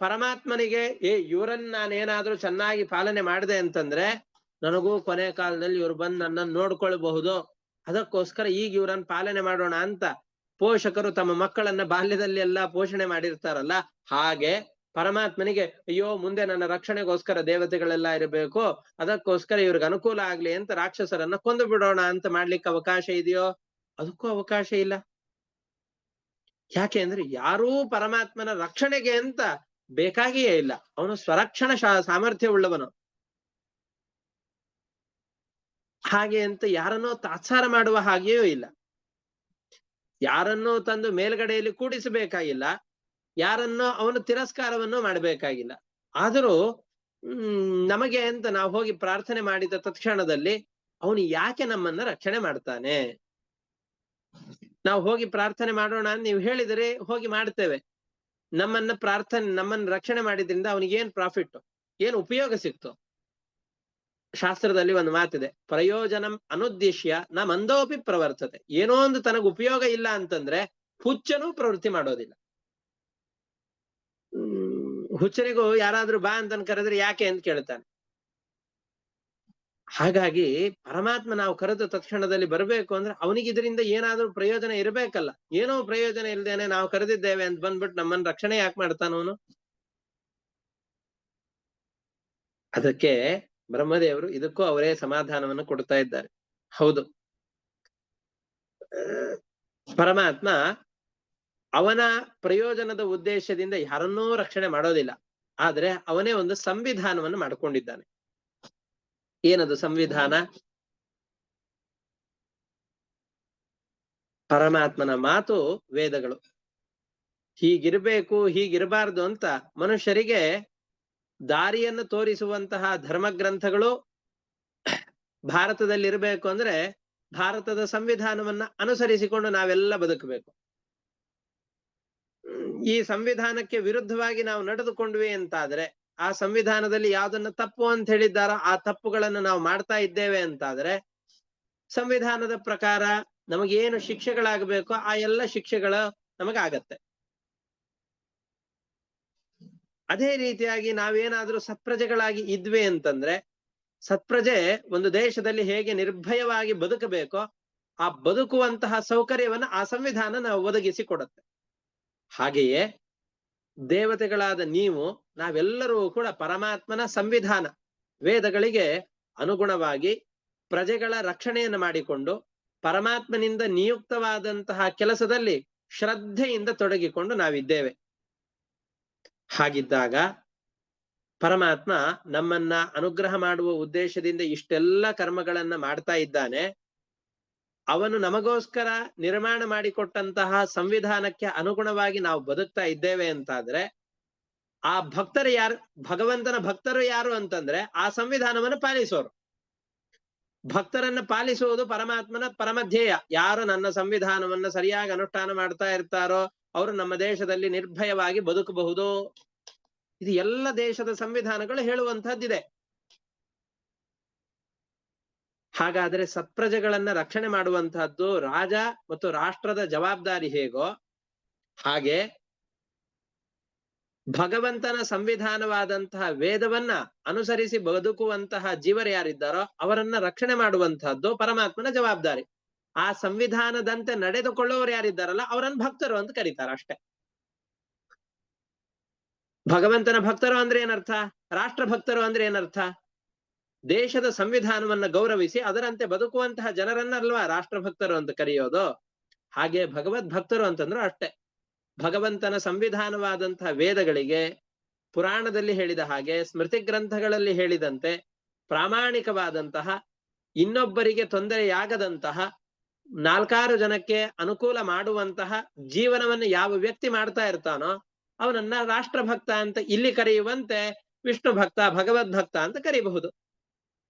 ಪರಮಾತ್ಮನಿಗೆ ಇವರನ್ನ ನಾನೇನಾದ್ರೂ ಚೆನ್ನಾಗಿ ಪಾಲನೆ ಮಾಡಿದೆ ಅಂತಂದ್ರೆ ನನಗೂ ಕೊನೆ ಕಾಲದಲ್ಲಿ ಇವ್ರು ಬಂದು ನನ್ನನ್ನು ನೋಡ್ಕೊಳ್ಬಹುದು, ಅದಕ್ಕೋಸ್ಕರ ಈಗ ಇವ್ರನ್ನ ಪಾಲನೆ ಮಾಡೋಣ ಅಂತ ಪೋಷಕರು ತಮ್ಮ ಮಕ್ಕಳನ್ನ ಬಾಲ್ಯದಲ್ಲಿ ಎಲ್ಲ ಪೋಷಣೆ ಮಾಡಿರ್ತಾರಲ್ಲ, ಹಾಗೆ ಪರಮಾತ್ಮನಿಗೆ ಅಯ್ಯೋ ಮುಂದೆ ನನ್ನ ರಕ್ಷಣೆಗೋಸ್ಕರ ದೇವತೆಗಳೆಲ್ಲ ಇರಬೇಕು, ಅದಕ್ಕೋಸ್ಕರ ಇವ್ರಿಗೆ ಅನುಕೂಲ ಆಗ್ಲಿ ಅಂತ ರಾಕ್ಷಸರನ್ನ ಕೊಂದು ಬಿಡೋಣ ಅಂತ ಮಾಡ್ಲಿಕ್ಕೆ ಅವಕಾಶ ಇದೆಯೋ? ಅದಕ್ಕೂ ಅವಕಾಶ ಇಲ್ಲ. ಯಾಕೆ ಅಂದ್ರೆ ಯಾರೂ ಪರಮಾತ್ಮನ ರಕ್ಷಣೆಗೆ ಅಂತ ಬೇಕಾಗಿಯೇ ಇಲ್ಲ. ಅವನು ಸ್ವರಕ್ಷಣ ಸಾಮರ್ಥ್ಯವುಳ್ಳವನು. ಹಾಗೆ ಅಂತ ಯಾರನ್ನೋ ತಾತ್ಸಾರ ಮಾಡುವ ಹಾಗೆಯೂ ಇಲ್ಲ. ಯಾರನ್ನೋ ತಂದು ಮೇಲ್ಗಡೆಯಲ್ಲಿ ಕೂಡಿಸಬೇಕಾಗಿಲ್ಲ, ಯಾರನ್ನೋ ಅವನು ತಿರಸ್ಕಾರವನ್ನು ಮಾಡಬೇಕಾಗಿಲ್ಲ. ಆದರೂ ನಮಗೆ ಅಂತ ನಾವು ಹೋಗಿ ಪ್ರಾರ್ಥನೆ ಮಾಡಿದ ತತ್ಕ್ಷಣದಲ್ಲಿ ಅವನು ಯಾಕೆ ನಮ್ಮನ್ನ ರಕ್ಷಣೆ ಮಾಡ್ತಾನೆ? ನಾವು ಹೋಗಿ ಪ್ರಾರ್ಥನೆ ಮಾಡೋಣ ಅಂತ ನೀವು ಹೇಳಿದರೆ ಹೋಗಿ ಮಾಡ್ತೇವೆ. ನಮ್ಮನ್ನ ರಕ್ಷಣೆ ಮಾಡಿದ್ರಿಂದ ಅವನಿಗೇನ್ ಪ್ರಾಫಿಟ್, ಏನ್ ಉಪಯೋಗ ಸಿಕ್ತು? ಶಾಸ್ತ್ರದಲ್ಲಿ ಒಂದು ಮಾತಿದೆ, ಪ್ರಯೋಜನಂ ಅನುದ್ದೇಶ್ಯ ನ ಮಂದೋಪಿ ಪ್ರವರ್ತತೆ. ಏನೋ ಒಂದು ತನಗೆ ಉಪಯೋಗ ಇಲ್ಲ ಅಂತಂದ್ರೆ ಹುಚ್ಚನೂ ಪ್ರವೃತ್ತಿ ಮಾಡೋದಿಲ್ಲ. ಹುಚ್ಚನಿಗೂ ಯಾರಾದ್ರೂ ಬಾ ಅಂತ ಕರೆದ್ರೆ ಯಾಕೆ ಅಂತ ಕೇಳ್ತಾನೆ. ಹಾಗಾಗಿ ಪರಮಾತ್ಮ ನಾವು ಕರೆದ ತಕ್ಷಣದಲ್ಲಿ ಬರಬೇಕು ಅಂದ್ರೆ ಅವನಿಗೆ ಇದರಿಂದ ಏನಾದ್ರೂ ಪ್ರಯೋಜನ ಇರಬೇಕಲ್ಲ. ಏನೋ ಪ್ರಯೋಜನ ಇಲ್ದೇನೆ ನಾವು ಕರೆದಿದ್ದೇವೆ ಅಂತ ಬಂದ್ಬಿಟ್ಟು ನಮ್ಮನ್ನ ರಕ್ಷಣೆ ಯಾಕೆ ಮಾಡ್ತಾನವನು? ಅದಕ್ಕೆ ಬ್ರಹ್ಮದೇವರು ಇದಕ್ಕೂ ಅವರೇ ಸಮಾಧಾನವನ್ನು ಕೊಡ್ತಾ ಇದ್ದಾರೆ. ಹೌದು, ಪರಮಾತ್ಮ ಅವನ ಪ್ರಯೋಜನದ ಉದ್ದೇಶದಿಂದ ಯಾರನ್ನೂ ರಕ್ಷಣೆ ಮಾಡೋದಿಲ್ಲ. ಆದ್ರೆ ಅವನೇ ಒಂದು ಸಂವಿಧಾನವನ್ನು ಮಾಡ್ಕೊಂಡಿದ್ದಾನೆ. ಏನದು ಸಂವಿಧಾನ? ಪರಮಾತ್ಮನ ಮಾತು ವೇದಗಳು. ಹೀಗಿರ್ಬೇಕು ಹೀಗಿರಬಾರ್ದು ಅಂತ ಮನುಷ್ಯರಿಗೆ ದಾರಿಯನ್ನು ತೋರಿಸುವಂತಹ ಧರ್ಮಗ್ರಂಥಗಳು ಭಾರತದಲ್ಲಿ ಇರಬೇಕು ಅಂದ್ರೆ ಭಾರತದ ಸಂವಿಧಾನವನ್ನ ಅನುಸರಿಸಿಕೊಂಡು ನಾವೆಲ್ಲ ಬದುಕಬೇಕು. ಈ ಸಂವಿಧಾನಕ್ಕೆ ವಿರುದ್ಧವಾಗಿ ನಾವು ನಡೆದುಕೊಂಡ್ವಿ ಅಂತಾದ್ರೆ, ಆ ಸಂವಿಧಾನದಲ್ಲಿ ಯಾವ್ದನ್ನ ತಪ್ಪು ಅಂತ ಹೇಳಿದ್ದಾರೋ ಆ ತಪ್ಪುಗಳನ್ನು ನಾವು ಮಾಡ್ತಾ ಇದ್ದೇವೆ ಅಂತಾದ್ರೆ, ಸಂವಿಧಾನದ ಪ್ರಕಾರ ನಮಗೇನು ಶಿಕ್ಷೆಗಳಾಗಬೇಕೋ ಆ ಎಲ್ಲ ಶಿಕ್ಷೆಗಳು ನಮಗಾಗತ್ತೆ. ಅದೇ ರೀತಿಯಾಗಿ ನಾವೇನಾದ್ರೂ ಸತ್ಪ್ರಜೆಗಳಾಗಿ ಇದ್ವಿ ಅಂತಂದ್ರೆ, ಸತ್ಪ್ರಜೆ ಒಂದು ದೇಶದಲ್ಲಿ ಹೇಗೆ ನಿರ್ಭಯವಾಗಿ ಬದುಕಬೇಕೋ ಆ ಬದುಕುವಂತಹ ಸೌಕರ್ಯವನ್ನು ಆ ಸಂವಿಧಾನ ನಾವು ಒದಗಿಸಿ ಕೊಡುತ್ತೆ. ಹಾಗೆಯೇ ದೇವತೆಗಳಾದ ನೀವು ನಾವೆಲ್ಲರೂ ಕೂಡ ಪರಮಾತ್ಮನ ಸಂವಿಧಾನ ವೇದಗಳಿಗೆ ಅನುಗುಣವಾಗಿ ಪ್ರಜೆಗಳ ರಕ್ಷಣೆಯನ್ನು ಮಾಡಿಕೊಂಡು ಪರಮಾತ್ಮನಿಂದ ನಿಯುಕ್ತವಾದಂತಹ ಕೆಲಸದಲ್ಲಿ ಶ್ರದ್ಧೆಯಿಂದ ತೊಡಗಿಕೊಂಡು ನಾವಿದ್ದೇವೆ. ಹಾಗಿದ್ದಾಗ ಪರಮಾತ್ಮ ನಮ್ಮನ್ನ ಅನುಗ್ರಹ ಮಾಡುವ ಉದ್ದೇಶದಿಂದ ಇಷ್ಟೆಲ್ಲ ಕರ್ಮಗಳನ್ನ ಮಾಡ್ತಾ ಇದ್ದಾನೆ. ಅವನು ನಮಗೋಸ್ಕರ ನಿರ್ಮಾಣ ಮಾಡಿಕೊಟ್ಟಂತಹ ಸಂವಿಧಾನಕ್ಕೆ ಅನುಗುಣವಾಗಿ ನಾವು ಬದುಕ್ತಾ ಇದ್ದೇವೆ ಅಂತಾದ್ರೆ ಆ ಭಕ್ತರು ಯಾರು? ಭಗವಂತನ ಭಕ್ತರು ಯಾರು ಅಂತಂದ್ರೆ ಆ ಸಂವಿಧಾನವನ್ನು ಪಾಲಿಸೋರು. ಭಕ್ತರನ್ನ ಪಾಲಿಸುವುದು ಪರಮಾತ್ಮನ ಪರಮಧ್ಯೇಯ. ಯಾರು ನನ್ನ ಸಂವಿಧಾನವನ್ನ ಸರಿಯಾಗಿ ಅನುಷ್ಠಾನ ಮಾಡ್ತಾ ಇರ್ತಾರೋ ಅವರು ನಮ್ಮ ದೇಶದಲ್ಲಿ ನಿರ್ಭಯವಾಗಿ ಬದುಕಬಹುದು. ಇದು ಎಲ್ಲ ದೇಶದ ಸಂವಿಧಾನಗಳು ಹೇಳುವಂತಹದ್ದಿದೆ. ಹಾಗಾದ್ರೆ ಸತ್ಪ್ರಜೆಗಳನ್ನ ರಕ್ಷಣೆ ಮಾಡುವಂತಹದ್ದು ರಾಜ ಮತ್ತು ರಾಷ್ಟ್ರದ ಜವಾಬ್ದಾರಿ ಹೇಗೋ ಹಾಗೆ ಭಗವಂತನ ಸಂವಿಧಾನವಾದಂತಹ ವೇದವನ್ನ ಅನುಸರಿಸಿ ಬದುಕುವಂತಹ ಜೀವರು ಯಾರಿದ್ದಾರೋ ಅವರನ್ನ ರಕ್ಷಣೆ ಮಾಡುವಂತಹದ್ದು ಪರಮಾತ್ಮನ ಜವಾಬ್ದಾರಿ. ಆ ಸಂವಿಧಾನದಂತೆ ನಡೆದುಕೊಳ್ಳುವವರು ಯಾರಿದ್ದಾರಲ್ಲ ಅವರನ್ನ ಭಕ್ತರು ಅಂತ ಕರೀತಾರೆ ಅಷ್ಟೇ. ಭಗವಂತನ ಭಕ್ತರು ಅಂದ್ರೆ ಏನರ್ಥ? ರಾಷ್ಟ್ರ ಭಕ್ತರು ಅಂದ್ರೆ ಏನರ್ಥ? ದೇಶದ ಸಂವಿಧಾನವನ್ನ ಗೌರವಿಸಿ ಅದರಂತೆ ಬದುಕುವಂತಹ ಜನರನ್ನಲ್ವಾ ರಾಷ್ಟ್ರ ಭಕ್ತರು ಅಂತ ಕರೆಯೋದು. ಹಾಗೆ ಭಗವದ್ ಭಕ್ತರು ಅಂತಂದ್ರು ಅಷ್ಟೇ. ಭಗವಂತನ ಸಂವಿಧಾನವಾದಂತಹ ವೇದಗಳಿಗೆ ಪುರಾಣದಲ್ಲಿ ಹೇಳಿದ ಹಾಗೆ ಸ್ಮೃತಿ ಗ್ರಂಥಗಳಲ್ಲಿ ಹೇಳಿದಂತೆ ಪ್ರಾಮಾಣಿಕವಾದಂತಹ ಇನ್ನೊಬ್ಬರಿಗೆ ತೊಂದರೆಯಾಗದಂತಹ 4 ಜನಕ್ಕೆ ಅನುಕೂಲ ಮಾಡುವಂತಹ ಜೀವನವನ್ನು ಯಾವ ವ್ಯಕ್ತಿ ಮಾಡ್ತಾ ಇರ್ತಾನೋ ಅವನನ್ನ ರಾಷ್ಟ್ರ ಭಕ್ತ ಅಂತ ಇಲ್ಲಿ ಕರೆಯುವಂತೆ ವಿಷ್ಣು ಭಕ್ತ ಭಗವದ್ ಭಕ್ತ ಅಂತ ಕರೀಬಹುದು.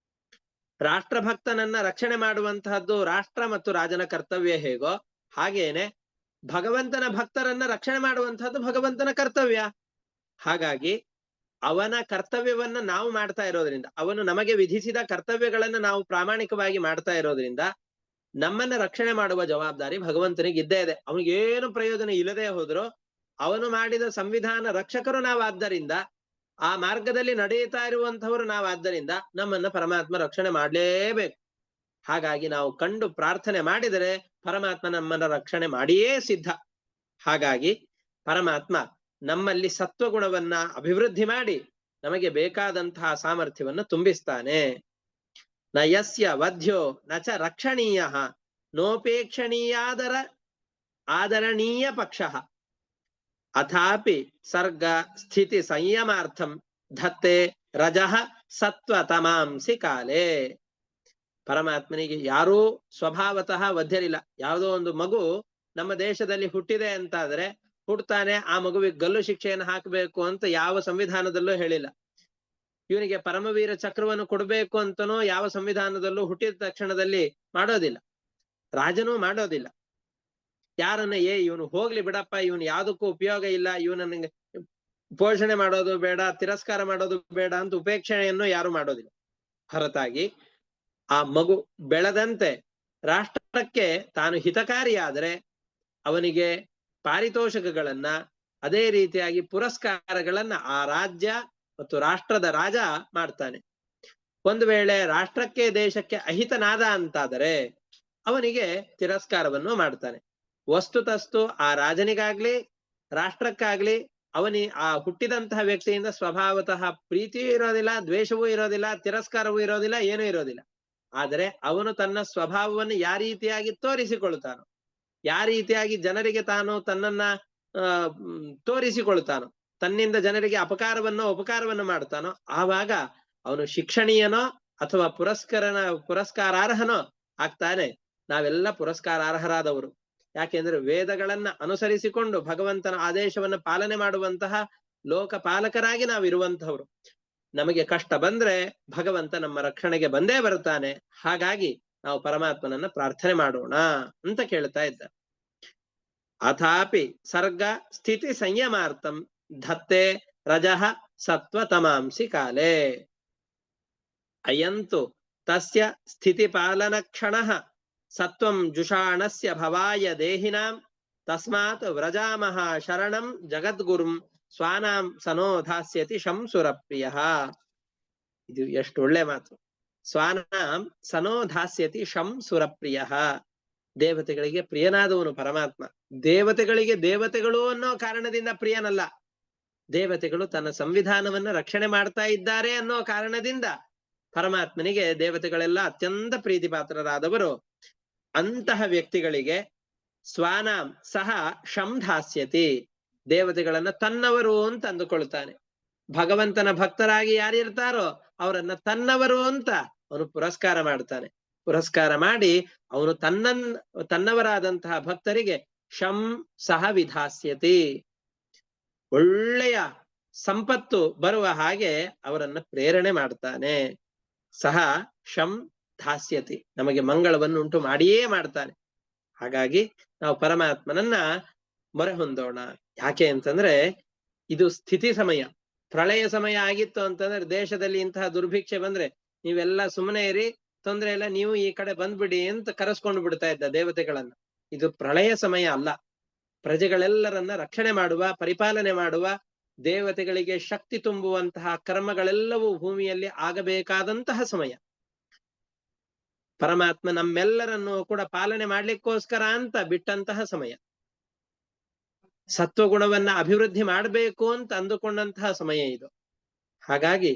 ರಾಷ್ಟ್ರ ಭಕ್ತನನ್ನ ರಕ್ಷಣೆ ಮಾಡುವಂತಹದ್ದು ರಾಷ್ಟ್ರ ಮತ್ತು ರಾಜನ ಕರ್ತವ್ಯ ಹೇಗೋ ಹಾಗೇನೆ ಭಗವಂತನ ಭಕ್ತರನ್ನ ರಕ್ಷಣೆ ಮಾಡುವಂತಹದ್ದು ಭಗವಂತನ ಕರ್ತವ್ಯ. ಹಾಗಾಗಿ ಅವನ ಕರ್ತವ್ಯವನ್ನ ನಾವು ಮಾಡ್ತಾ ಇರೋದ್ರಿಂದ, ಅವನು ನಮಗೆ ವಿಧಿಸಿದ ಕರ್ತವ್ಯಗಳನ್ನ ನಾವು ಪ್ರಾಮಾಣಿಕವಾಗಿ ಮಾಡ್ತಾ ಇರೋದ್ರಿಂದ ನಮ್ಮನ್ನ ರಕ್ಷಣೆ ಮಾಡುವ ಜವಾಬ್ದಾರಿ ಭಗವಂತನಿಗೆ ಇದ್ದೇ ಇದೆ. ಅವನಿಗೇನು ಪ್ರಯೋಜನ ಇಲ್ಲದೆ ಹೋದ್ರು ಅವನು ಮಾಡಿದ ಸಂವಿಧಾನ ರಕ್ಷಕರು ನಾವಾದ್ದರಿಂದ, ಆ ಮಾರ್ಗದಲ್ಲಿ ನಡೆಯುತ್ತಾ ಇರುವಂತವರು ನಾವಾದ್ದರಿಂದ ನಮ್ಮನ್ನ ಪರಮಾತ್ಮ ರಕ್ಷಣೆ ಮಾಡ್ಲೇಬೇಕು. ಹಾಗಾಗಿ ನಾವು ಕಂಡು ಪ್ರಾರ್ಥನೆ ಮಾಡಿದರೆ ಪರಮಾತ್ಮ ನಮ್ಮನ್ನ ರಕ್ಷಣೆ ಮಾಡಿಯೇ ಸಿದ್ಧ. ಹಾಗಾಗಿ ಪರಮಾತ್ಮ ನಮ್ಮಲ್ಲಿ ಸತ್ವಗುಣವನ್ನ ಅಭಿವೃದ್ಧಿ ಮಾಡಿ ನಮಗೆ ಬೇಕಾದಂತಹ ಸಾಮರ್ಥ್ಯವನ್ನು ತುಂಬಿಸ್ತಾನೆ. ನ ಯಸ್ಯ ವಧ್ಯ ನ ಚ ರಕ್ಷಣೀಯ ನೋಪೇಕ್ಷಣೀಯಾದರ ಆದರಣೀಯ ಪಕ್ಷ ಅಥಾಪಿ ಸರ್ಗ ಸ್ಥಿತಿ ಸಂಯಮಾರ್ಥಂ ಧತ್ತೆ ರಜಃ ಸತ್ವ ತಮಾಂಸಿ ಕಾಲೇ. ಪರಮಾತ್ಮನಿಗೆ ಯಾರೂ ಸ್ವಭಾವತಃ ವಧ್ಯರಿಲ್ಲ. ಯಾವುದೋ ಒಂದು ಮಗು ನಮ್ಮ ದೇಶದಲ್ಲಿ ಹುಟ್ಟಿದೆ ಅಂತಾದ್ರೆ ಹುಡ್ತಾನೆ, ಆ ಮಗುವಿಗೆ ಗಲ್ಲು ಶಿಕ್ಷೆಯನ್ನು ಹಾಕಬೇಕು ಅಂತ ಯಾವ ಸಂವಿಧಾನದಲ್ಲೂ ಹೇಳಿಲ್ಲ. ಇವನಿಗೆ ಪರಮವೀರ ಚಕ್ರವನ್ನು ಕೊಡಬೇಕು ಅಂತನೋ ಯಾವ ಸಂವಿಧಾನದಲ್ಲೂ ಹುಟ್ಟಿದ ತಕ್ಷಣದಲ್ಲಿ ಮಾಡೋದಿಲ್ಲ. ರಾಜನೂ ಮಾಡೋದಿಲ್ಲ. ಯಾರನ್ನ ಇವನು ಹೋಗ್ಲಿ ಬಿಡಪ್ಪ, ಇವನು ಯಾವುದಕ್ಕೂ ಉಪಯೋಗ ಇಲ್ಲ, ಇವನನ್ನ ಪೋಷಣೆ ಮಾಡೋದು ಬೇಡ, ತಿರಸ್ಕಾರ ಮಾಡೋದು ಬೇಡ ಅಂತ ಉಪೇಕ್ಷಣೆಯನ್ನು ಯಾರು ಮಾಡೋದಿಲ್ಲ. ಹೊರತಾಗಿ ಆ ಮಗು ಬೆಳೆದಂತೆ ರಾಷ್ಟ್ರಕ್ಕೆ ತಾನು ಹಿತಕಾರಿಯಾದರೆ ಅವನಿಗೆ ಪಾರಿತೋಷಕಗಳನ್ನ, ಅದೇ ರೀತಿಯಾಗಿ ಪುರಸ್ಕಾರಗಳನ್ನ ಆ ರಾಜ್ಯ ಮತ್ತು ರಾಷ್ಟ್ರದ ರಾಜ ಮಾಡ್ತಾನೆ. ಒಂದು ವೇಳೆ ರಾಷ್ಟ್ರಕ್ಕೆ ದೇಶಕ್ಕೆ ಅಹಿತನಾದ ಅಂತಾದರೆ ಅವನಿಗೆ ತಿರಸ್ಕಾರವನ್ನು ಮಾಡ್ತಾನೆ. ವಸ್ತುತಸ್ತು ಆ ರಾಜನಿಗಾಗ್ಲಿ ರಾಷ್ಟ್ರಕ್ಕಾಗ್ಲಿ ಆ ಹುಟ್ಟಿದಂತಹ ವ್ಯಕ್ತಿಯಿಂದ ಸ್ವಭಾವತಃ ಪ್ರೀತಿಯೂ ಇರೋದಿಲ್ಲ, ದ್ವೇಷವೂ ಇರೋದಿಲ್ಲ, ತಿರಸ್ಕಾರವೂ ಇರೋದಿಲ್ಲ, ಏನೂ ಇರೋದಿಲ್ಲ. ಆದರೆ ಅವನು ತನ್ನ ಸ್ವಭಾವವನ್ನು ಯಾವ ರೀತಿಯಾಗಿ ತೋರಿಸಿಕೊಳ್ತಾನೋ, ಯಾವ ರೀತಿಯಾಗಿ ಜನರಿಗೆ ತಾನು ತನ್ನನ್ನ ತೋರಿಸಿಕೊಳ್ತಾನೋ, ತನ್ನಿಂದ ಜನರಿಗೆ ಉಪಕಾರವನ್ನು ಮಾಡ್ತಾನೋ, ಆವಾಗ ಅವನು ಶಿಕ್ಷಣೀಯನೋ ಅಥವಾ ಪುರಸ್ಕಾರಾರ್ಹನೋ ಆಗ್ತಾನೆ. ನಾವೆಲ್ಲ ಪುರಸ್ಕಾರಾರ್ಹರಾದವರು. ಯಾಕೆಂದ್ರೆ ವೇದಗಳನ್ನ ಅನುಸರಿಸಿಕೊಂಡು ಭಗವಂತನ ಆದೇಶವನ್ನು ಪಾಲನೆ ಮಾಡುವಂತಹ ಲೋಕಪಾಲಕರಾಗಿ ನಾವಿರುವಂತಹವರು. ನಮಗೆ ಕಷ್ಟ ಬಂದ್ರೆ ಭಗವಂತ ನಮ್ಮ ರಕ್ಷಣೆಗೆ ಬಂದೇ ಬರ್ತಾನೆ. ಹಾಗಾಗಿ ನಾವು ಪರಮಾತ್ಮನನ್ನ ಪ್ರಾರ್ಥನೆ ಮಾಡೋಣ ಅಂತ ಕೇಳ್ತಾ ಇದ್ದ. ಅಥಾಪಿ ಸರ್ಗ ಸ್ಥಿತಿ ಸಂಯಮಾರ್ಥಂ ಧತ್ತೆ ರಜಃ ಸತ್ವ ತಮಾಂಸಿ ಕಾಲೇ. ಅಯಂತು ತಸ್ಯ ಸ್ಥಿತಿ ಪಾಲನ ಕ್ಷಣಃ ಸತ್ವಂ ಜುಷಾಣಸ್ಯ ಭವಾಯ ದೇಹಿನಾಂ ತಸ್ಮಾತ್ ವ್ರಜಾಮಹ ಶರಣಂ ಜಗದ್ಗುರುಂ ಸ್ವಾನಾಂ ಸನೋಧಾಸ್ಯತಿ ಶಂಸುರಪ್ರಿಯ. ಇದು ಎಷ್ಟು ಒಳ್ಳೆ ಮಾತು. ಸ್ವಾನಾಂ ಸನೋಧಾಸ್ಯತಿ ಶಂಸುರಪ್ರಿಯ. ದೇವತೆಗಳಿಗೆ ಪ್ರಿಯನಾದವನು ಪರಮಾತ್ಮ. ದೇವತೆಗಳಿಗೆ ದೇವತೆಗಳು ಅನ್ನೋ ಕಾರಣದಿಂದ ಪ್ರಿಯನಲ್ಲ. ದೇವತೆಗಳು ತನ್ನ ಸಂವಿಧಾನವನ್ನು ರಕ್ಷಣೆ ಮಾಡ್ತಾ ಇದ್ದಾರೆ ಅನ್ನೋ ಕಾರಣದಿಂದ ಪರಮಾತ್ಮನಿಗೆ ದೇವತೆಗಳೆಲ್ಲ ಅತ್ಯಂತ ಪ್ರೀತಿ ಪಾತ್ರರಾದವರು. ಅಂತಹ ವ್ಯಕ್ತಿಗಳಿಗೆ ಸ್ವಾನಾಂ ಸಹ ಶಂಧಾಸ್ಯತಿ, ದೇವತೆಗಳನ್ನ ತನ್ನವರು ಅಂತ ಅಂದುಕೊಳ್ತಾನೆ. ಭಗವಂತನ ಭಕ್ತರಾಗಿ ಯಾರಿರ್ತಾರೋ ಅವರನ್ನ ತನ್ನವರು ಅಂತ ಅವನು ಪುರಸ್ಕಾರ ಮಾಡ್ತಾನೆ. ಪುರಸ್ಕಾರ ಮಾಡಿ ಅವನು ತನ್ನವರಾದಂತಹ ಭಕ್ತರಿಗೆ ಶಂ ಸಹ ವಿಧಾಸ್ಯತಿ, ಒಳ್ಳೆಯ ಸಂಪತ್ತು ಬರುವ ಹಾಗೆ ಅವರನ್ನ ಪ್ರೇರಣೆ ಮಾಡ್ತಾನೆ. ಸಹ ಶಂ ಧಾಸ್ಯತಿ, ನಮಗೆ ಮಂಗಳವನ್ನು ಉಂಟು ಮಾಡಿಯೇ ಮಾಡ್ತಾನೆ. ಹಾಗಾಗಿ ನಾವು ಪರಮಾತ್ಮನನ್ನ ಮೊರೆ ಹೊಂದೋಣ. ಯಾಕೆ ಅಂತಂದ್ರೆ ಇದು ಸ್ಥಿತಿ ಸಮಯ. ಪ್ರಳಯ ಸಮಯ ಆಗಿತ್ತು ಅಂತಂದ್ರೆ ದೇಶದಲ್ಲಿ ಇಂತಹ ದುರ್ಭಿಕ್ಷೆ ಬಂದ್ರೆ ನೀವೆಲ್ಲ ಸುಮ್ಮನೆ ಇರಿ, ತೊಂದ್ರೆ ಇಲ್ಲ, ನೀವು ಈ ಕಡೆ ಬಂದ್ಬಿಡಿ ಅಂತ ಕರೆಸ್ಕೊಂಡು ಬಿಡ್ತಾ ಇದ್ದ ದೇವತೆಗಳನ್ನ. ಇದು ಪ್ರಳಯ ಸಮಯ ಅಲ್ಲ. ಪ್ರಜೆಗಳೆಲ್ಲರನ್ನ ರಕ್ಷಣೆ ಮಾಡುವ, ಪರಿಪಾಲನೆ ಮಾಡುವ, ದೇವತೆಗಳಿಗೆ ಶಕ್ತಿ ತುಂಬುವಂತಹ ಕರ್ಮಗಳೆಲ್ಲವೂ ಭೂಮಿಯಲ್ಲಿ ಆಗಬೇಕಾದಂತಹ ಸಮಯ. ಪರಮಾತ್ಮ ನಮ್ಮೆಲ್ಲರನ್ನು ಕೂಡ ಪಾಲನೆ ಮಾಡ್ಲಿಕ್ಕೋಸ್ಕರ ಅಂತ ಬಿಟ್ಟಂತಹ ಸಮಯ. ಸತ್ವಗುಣವನ್ನ ಅಭಿವೃದ್ಧಿ ಮಾಡಬೇಕು ಅಂತ ಅಂದುಕೊಂಡಂತಹ ಸಮಯ ಇದು. ಹಾಗಾಗಿ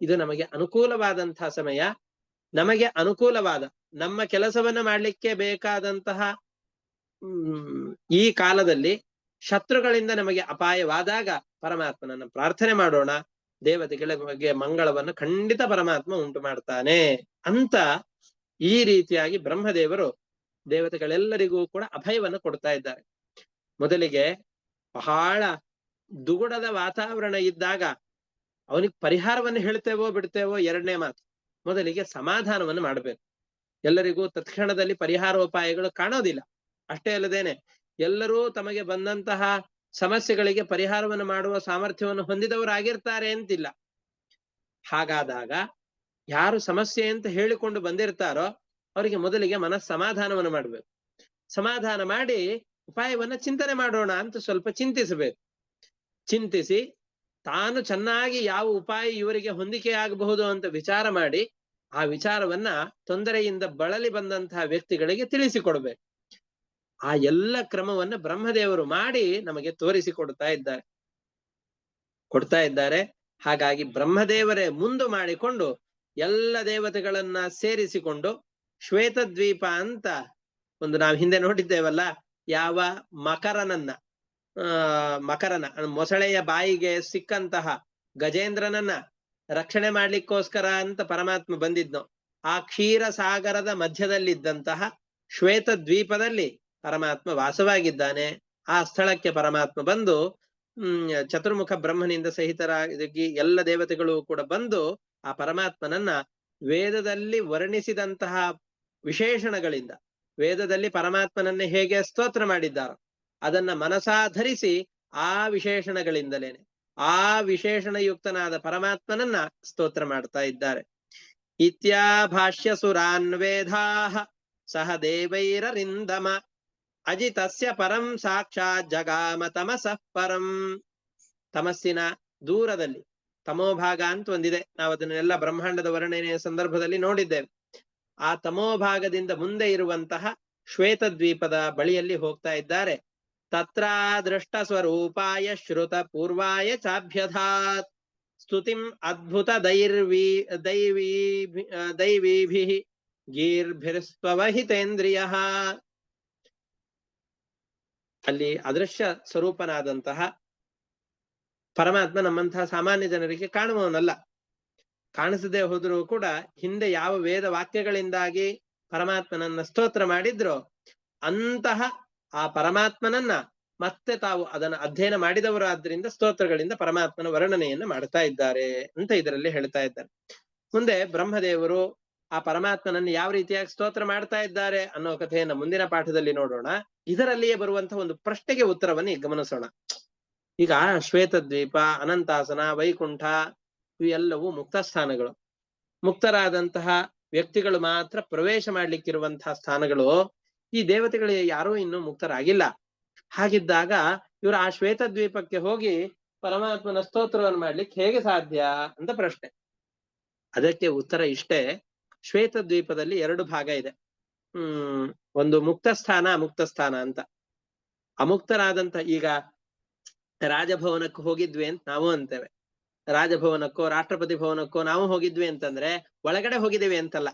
ಇದು ನಮಗೆ ಅನುಕೂಲವಾದಂತಹ ಸಮಯ. ನಮಗೆ ಅನುಕೂಲವಾದ ನಮ್ಮ ಕೆಲಸವನ್ನ ಮಾಡ್ಲಿಕ್ಕೆ ಬೇಕಾದಂತಹ ಈ ಕಾಲದಲ್ಲಿ ಶತ್ರುಗಳಿಂದ ನಮಗೆ ಅಪಾಯವಾದಾಗ ಪರಮಾತ್ಮನನ್ನ ಪ್ರಾರ್ಥನೆ ಮಾಡೋಣ. ದೇವತೆಗಳ ಬಗ್ಗೆ ಮಂಗಳವನ್ನು ಖಂಡಿತ ಪರಮಾತ್ಮ ಉಂಟು ಮಾಡ್ತಾನೆ ಅಂತ ಈ ರೀತಿಯಾಗಿ ಬ್ರಹ್ಮದೇವರು ದೇವತೆಗಳೆಲ್ಲರಿಗೂ ಕೂಡ ಅಭಯವನ್ನು ಕೊಡ್ತಾ ಇದ್ದಾರೆ. ಮೊದಲಿಗೆ ಬಹಳ ದುಗುಡದ ವಾತಾವರಣ ಇದ್ದಾಗ ಅವನಿಗೆ ಪರಿಹಾರವನ್ನು ಹೇಳ್ತೇವೋ ಬಿಡ್ತೇವೋ ಎರಡನೇ ಮಾತು. ಮೊದಲಿಗೆ ಸಮಾಧಾನವನ್ನು ಮಾಡಬೇಕು. ಎಲ್ಲರಿಗೂ ತತ್ಕ್ಷಣದಲ್ಲಿ ಪರಿಹಾರೋಪಾಯಗಳು ಕಾಣೋದಿಲ್ಲ. ಅಷ್ಟೇ ಅಲ್ಲದೇನೆ ಎಲ್ಲರೂ ತಮಗೆ ಬಂದಂತಹ ಸಮಸ್ಯೆಗಳಿಗೆ ಪರಿಹಾರವನ್ನು ಮಾಡುವ ಸಾಮರ್ಥ್ಯವನ್ನು ಹೊಂದಿದವರಾಗಿರ್ತಾರೆ ಅಂತಿಲ್ಲ. ಹಾಗಾದಾಗ ಯಾರು ಸಮಸ್ಯೆ ಅಂತ ಹೇಳಿಕೊಂಡು ಬಂದಿರ್ತಾರೋ ಅವರಿಗೆ ಮೊದಲಿಗೆ ಸಮಾಧಾನವನ್ನು ಮಾಡಬೇಕು. ಸಮಾಧಾನ ಮಾಡಿ ಉಪಾಯವನ್ನ ಚಿಂತನೆ ಮಾಡೋಣ ಅಂತ ಸ್ವಲ್ಪ ಚಿಂತಿಸಬೇಕು. ಚಿಂತಿಸಿ ತಾನು ಚೆನ್ನಾಗಿ ಯಾವ ಉಪಾಯ ಇವರಿಗೆ ಹೊಂದಿಕೆ ಆಗಬಹುದು ಅಂತ ವಿಚಾರ ಮಾಡಿ ಆ ವಿಚಾರವನ್ನ ತೊಂದರೆಯಿಂದ ಬಳಲಿ ಬಂದಂತಹ ವ್ಯಕ್ತಿಗಳಿಗೆ ತಿಳಿಸಿಕೊಡ್ಬೇಕು. ಆ ಎಲ್ಲ ಕ್ರಮವನ್ನ ಬ್ರಹ್ಮದೇವರು ಮಾಡಿ ನಮಗೆ ತೋರಿಸಿಕೊಡ್ತಾ ಇದ್ದಾರೆ. ಹಾಗಾಗಿ ಬ್ರಹ್ಮದೇವರೇ ಮುಂದು ಮಾಡಿಕೊಂಡು ಎಲ್ಲ ದೇವತೆಗಳನ್ನ ಸೇರಿಸಿಕೊಂಡು ಶ್ವೇತದ್ವೀಪ ಅಂತ ಒಂದು ನಾವು ಹಿಂದೆ ನೋಡಿದ್ದೇವಲ್ಲ, ಯಾವ ಮಕರನ ಮೊಸಳೆಯ ಬಾಯಿಗೆ ಸಿಕ್ಕಂತಹ ಗಜೇಂದ್ರನನ್ನ ರಕ್ಷಣೆ ಮಾಡ್ಲಿಕ್ಕೋಸ್ಕರ ಅಂತ ಪರಮಾತ್ಮ ಬಂದಿದ್ನೋ, ಆ ಕ್ಷೀರ ಸಾಗರದ ಮಧ್ಯದಲ್ಲಿದ್ದಂತಹ ಶ್ವೇತ ದ್ವೀಪದಲ್ಲಿ ಪರಮಾತ್ಮ ವಾಸವಾಗಿದ್ದಾನೆ. ಆ ಸ್ಥಳಕ್ಕೆ ಪರಮಾತ್ಮ ಬಂದು ಚತುರ್ಮುಖ ಬ್ರಹ್ಮನಿಂದ ಸಹಿತರಾಗಿ ಎಲ್ಲ ದೇವತೆಗಳು ಕೂಡ ಬಂದು ಆ ಪರಮಾತ್ಮನನ್ನ ವೇದದಲ್ಲಿ ವರ್ಣಿಸಿದಂತಹ ವಿಶೇಷಣಗಳಿಂದ, ವೇದದಲ್ಲಿ ಪರಮಾತ್ಮನನ್ನೇ ಹೇಗೆ ಸ್ತೋತ್ರ ಮಾಡಿದ್ದಾರೋ ಅದನ್ನ ಮನಸಾಧರಿಸಿ ಆ ವಿಶೇಷಣಗಳಿಂದಲೇನೆ ಆ ವಿಶೇಷಣಯುಕ್ತನಾದ ಪರಮಾತ್ಮನನ್ನ ಸ್ತೋತ್ರ ಮಾಡ್ತಾ ಇದ್ದಾರೆ. ಇತ್ಯಾಭಾಷ್ಯ ಸುರಾನ್ವೇಧಾಃ ಸಹ ದೇವೈರರಿಂದಮ ಅಜಿತಸ್ಯ ಪರಂ ಸಾಕ್ಷಾತ್ ಜಗಾಮ ತಮಸಃ ಪರಂ. ತಮಸ್ಸಿನ ದೂರದಲ್ಲಿ ತಮೋಭಾಗ ಅಂತ ಒಂದಿದೆ, ನಾವು ಅದನ್ನೆಲ್ಲ ಬ್ರಹ್ಮಾಂಡದ ವರ್ಣನೆಯ ಸಂದರ್ಭದಲ್ಲಿ ನೋಡಿದ್ದೇವೆ. ಆ ತಮೋಭಾಗದಿಂದ ಮುಂದೆ ಇರುವಂತಹ ಶ್ವೇತ ದ್ವೀಪದ ಬಳಿಯಲ್ಲಿ ಹೋಗ್ತಾ ಇದ್ದಾರೆ. ತತ್ರ ದೃಷ್ಟ ಸ್ವರೂಪಾಯ ಶ್ರುತ ಪೂರ್ವಾಯ ಚಾಭ್ಯಧಾತ್ ಸ್ತುತಿಂ ಅದ್ಭುತ ದೈವೀಭಿ ಗೀರ್ಭಿರ್ಸ್ವಹಿತೇಂದ್ರಿಯ. ಅಲ್ಲಿ ಅದೃಶ್ಯ ಸ್ವರೂಪನಾದಂತಹ ಪರಮಾತ್ಮ ನಮ್ಮಂತಹ ಸಾಮಾನ್ಯ ಜನರಿಗೆ ಕಾಣುವವನಲ್ಲ. ಕಾಣಿಸದೆ ಹೋದರೂ ಕೂಡ ಹಿಂದೆ ಯಾವ ವೇದ ವಾಕ್ಯಗಳಿಂದಾಗಿ ಪರಮಾತ್ಮನನ್ನ ಸ್ತೋತ್ರ ಮಾಡಿದ್ರೋ ಅಂತಹ ಆ ಪರಮಾತ್ಮನನ್ನ ಮತ್ತೆ ತಾವು ಅದನ್ನ ಅಧ್ಯಯನ ಮಾಡಿದವರು ಆದ್ರಿಂದ ಸ್ತೋತ್ರಗಳಿಂದ ಪರಮಾತ್ಮನ ವರ್ಣನೆಯನ್ನ ಮಾಡ್ತಾ ಇದ್ದಾರೆ ಅಂತ ಇದರಲ್ಲಿ ಹೇಳ್ತಾ ಇದ್ದಾರೆ. ಮುಂದೆ ಬ್ರಹ್ಮದೇವರು ಆ ಪರಮಾತ್ಮನನ್ನು ಯಾವ ರೀತಿಯಾಗಿ ಸ್ತೋತ್ರ ಮಾಡ್ತಾ ಇದ್ದಾರೆ ಅನ್ನೋ ಕಥೆಯನ್ನ ಮುಂದಿನ ಪಾಠದಲ್ಲಿ ನೋಡೋಣ. ಇದರಲ್ಲಿಯೇ ಬರುವಂತಹ ಒಂದು ಪ್ರಶ್ನೆಗೆ ಉತ್ತರವನ್ನು ಗಮನಿಸೋಣ. ಈಗ ಶ್ವೇತದ್ವೀಪ, ಅನಂತಾಸನ, ವೈಕುಂಠ ಇವೆಲ್ಲವೂ ಮುಕ್ತ ಸ್ಥಾನಗಳು. ಮುಕ್ತರಾದಂತಹ ವ್ಯಕ್ತಿಗಳು ಮಾತ್ರ ಪ್ರವೇಶ ಮಾಡ್ಲಿಕ್ಕಿರುವಂತಹ ಸ್ಥಾನಗಳು. ಈ ದೇವತೆಗಳು ಯಾರೂ ಇನ್ನೂ ಮುಕ್ತರಾಗಿಲ್ಲ. ಹಾಗಿದ್ದಾಗ ಇವರು ಆ ಶ್ವೇತದ್ವೀಪಕ್ಕೆ ಹೋಗಿ ಪರಮಾತ್ಮನ ಸ್ತೋತ್ರವನ್ನು ಮಾಡ್ಲಿಕ್ಕೆ ಹೇಗೆ ಸಾಧ್ಯ ಅಂತ ಪ್ರಶ್ನೆ. ಅದಕ್ಕೆ ಉತ್ತರ ಇಷ್ಟೇ. ಶ್ವೇತದ್ವೀಪದಲ್ಲಿ ಎರಡು ಭಾಗ ಇದೆ. ಒಂದು ಮುಕ್ತ ಸ್ಥಾನ, ಅಮುಕ್ತ ಸ್ಥಾನ ಅಂತ. ಅಮುಕ್ತರಾದಂತ, ಈಗ ರಾಜಭವನಕ್ಕೆ ಹೋಗಿದ್ವಿ ಅಂತ ನಾವು ಅಂತೇವೆ. ರಾಜಭವನಕ್ಕೋ ರಾಷ್ಟ್ರಪತಿ ಭವನಕ್ಕೋ ನಾವು ಹೋಗಿದ್ವಿ ಅಂತಂದ್ರೆ ಒಳಗಡೆ ಹೋಗಿದ್ದೀವಿ ಅಂತಲ್ಲ.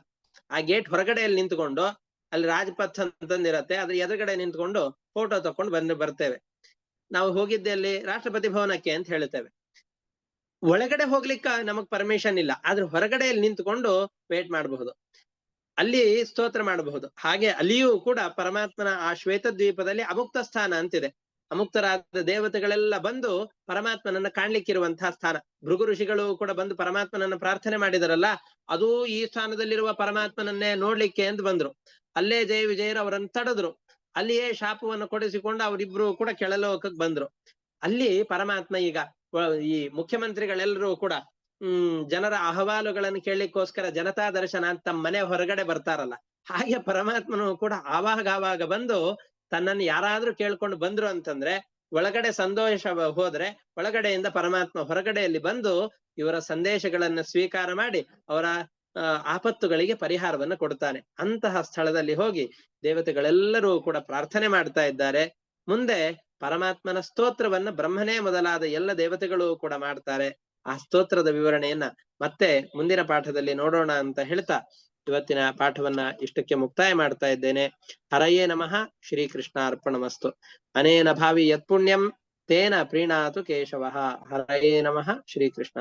ಆ ಗೇಟ್ ಹೊರಗಡೆಯಲ್ಲಿ ನಿಂತ್ಕೊಂಡು ಅಲ್ಲಿ ರಾಜಪಥ್ ಅಂತಂದಿರತ್ತೆ, ಅದ್ರ ಎದುರುಗಡೆ ನಿಂತ್ಕೊಂಡು ಫೋಟೋ ತಕೊಂಡು ಬರ್ತೇವೆ. ನಾವು ಹೋಗಿದ್ದೆ ಅಲ್ಲಿ ರಾಷ್ಟ್ರಪತಿ ಭವನಕ್ಕೆ ಅಂತ ಹೇಳ್ತೇವೆ. ಒಳಗಡೆ ಹೋಗ್ಲಿಕ್ಕೆ ನಮಗ್ ಪರ್ಮಿಷನ್ ಇಲ್ಲ, ಆದ್ರೆ ಹೊರಗಡೆಯಲ್ಲಿ ನಿಂತ್ಕೊಂಡು ವೇಟ್ ಮಾಡಬಹುದು, ಅಲ್ಲಿ ಸ್ತೋತ್ರ ಮಾಡಬಹುದು. ಹಾಗೆ ಅಲ್ಲಿಯೂ ಕೂಡ ಪರಮಾತ್ಮನ ಆ ಶ್ವೇತ ದ್ವೀಪದಲ್ಲಿ ಅಮುಕ್ತ ಸ್ಥಾನ ಅಂತಿದೆ. ಅಮುಕ್ತರಾದ ದೇವತೆಗಳೆಲ್ಲ ಬಂದು ಪರಮಾತ್ಮನನ್ನ ಕಾಣ್ಲಿಕ್ಕಿರುವಂತಹ ಸ್ಥಾನ. ಭೃಗು ಋಷಿಗಳು ಕೂಡ ಬಂದು ಪರಮಾತ್ಮನನ್ನ ಪ್ರಾರ್ಥನೆ ಮಾಡಿದರಲ್ಲ, ಅದೂ ಈ ಸ್ಥಾನದಲ್ಲಿರುವ ಪರಮಾತ್ಮನನ್ನೇ ನೋಡ್ಲಿಕ್ಕೆ ಅಂತ ಬಂದ್ರು. ಅಲ್ಲೇ ಜಯ ವಿಜಯರು ಅವರನ್ನು ತಡೆದ್ರು. ಅಲ್ಲಿಯೇ ಶಾಪವನ್ನು ಕೊಡಿಸಿಕೊಂಡು ಅವರಿಬ್ರು ಕೂಡ ಕೆಳಲೋಕಕ್ಕೆ ಬಂದ್ರು. ಅಲ್ಲಿ ಪರಮಾತ್ಮ ಈಗ ಈ ಮುಖ್ಯಮಂತ್ರಿಗಳೆಲ್ಲರೂ ಕೂಡ ಜನರ ಅಹವಾಲುಗಳನ್ನು ಕೇಳಲಿಕ್ಕೋಸ್ಕರ ಜನತಾ ದರ್ಶನ ಅಂತ ತಮ್ಮ ಮನೆ ಹೊರಗಡೆ ಬರ್ತಾರಲ್ಲ, ಹಾಗೆ ಪರಮಾತ್ಮನು ಕೂಡ ಆವಾಗ ಬಂದು ತನ್ನನ್ನು ಯಾರಾದ್ರೂ ಕೇಳ್ಕೊಂಡು ಬಂದ್ರು ಅಂತಂದ್ರೆ ಒಳಗಡೆ ಸಂತೋಷ ಹೋದ್ರೆ ಒಳಗಡೆಯಿಂದ ಪರಮಾತ್ಮ ಹೊರಗಡೆಯಲ್ಲಿ ಬಂದು ಇವರ ಸಂದೇಶಗಳನ್ನ ಸ್ವೀಕಾರ ಮಾಡಿ ಅವರ ಆಪತ್ತುಗಳಿಗೆ ಪರಿಹಾರವನ್ನು ಕೊಡ್ತಾನೆ. ಅಂತಹ ಸ್ಥಳದಲ್ಲಿ ಹೋಗಿ ದೇವತೆಗಳೆಲ್ಲರೂ ಕೂಡ ಪ್ರಾರ್ಥನೆ ಮಾಡ್ತಾ ಇದ್ದಾರೆ. ಮುಂದೆ ಪರಮಾತ್ಮನ ಸ್ತೋತ್ರವನ್ನ ಬ್ರಹ್ಮನೇ ಮೊದಲಾದ ಎಲ್ಲ ದೇವತೆಗಳು ಕೂಡ ಮಾಡ್ತಾರೆ. ಆ ಸ್ತೋತ್ರದ ವಿವರಣೆಯನ್ನ ಮತ್ತೆ ಮುಂದಿನ ಪಾಠದಲ್ಲಿ ನೋಡೋಣ ಅಂತ ಹೇಳ್ತಾ ಇವತ್ತಿನ ಪಾಠವನ್ನ ಇಷ್ಟಕ್ಕೆ ಮುಕ್ತಾಯ ಮಾಡ್ತಾ ಇದ್ದೇನೆ. ಹರಯೇ ನಮಃ. ಶ್ರೀಕೃಷ್ಣಾರ್ಪಣಮಸ್ತು. ಅನೇನ ಭಾವಿ ಯತ್ಪುಣ್ಯಂ ತೇನ ಪ್ರೀಣಾತು ಕೇಶವಃ. ಹರಯೇ ನಮಃ. ಶ್ರೀಕೃಷ್ಣ.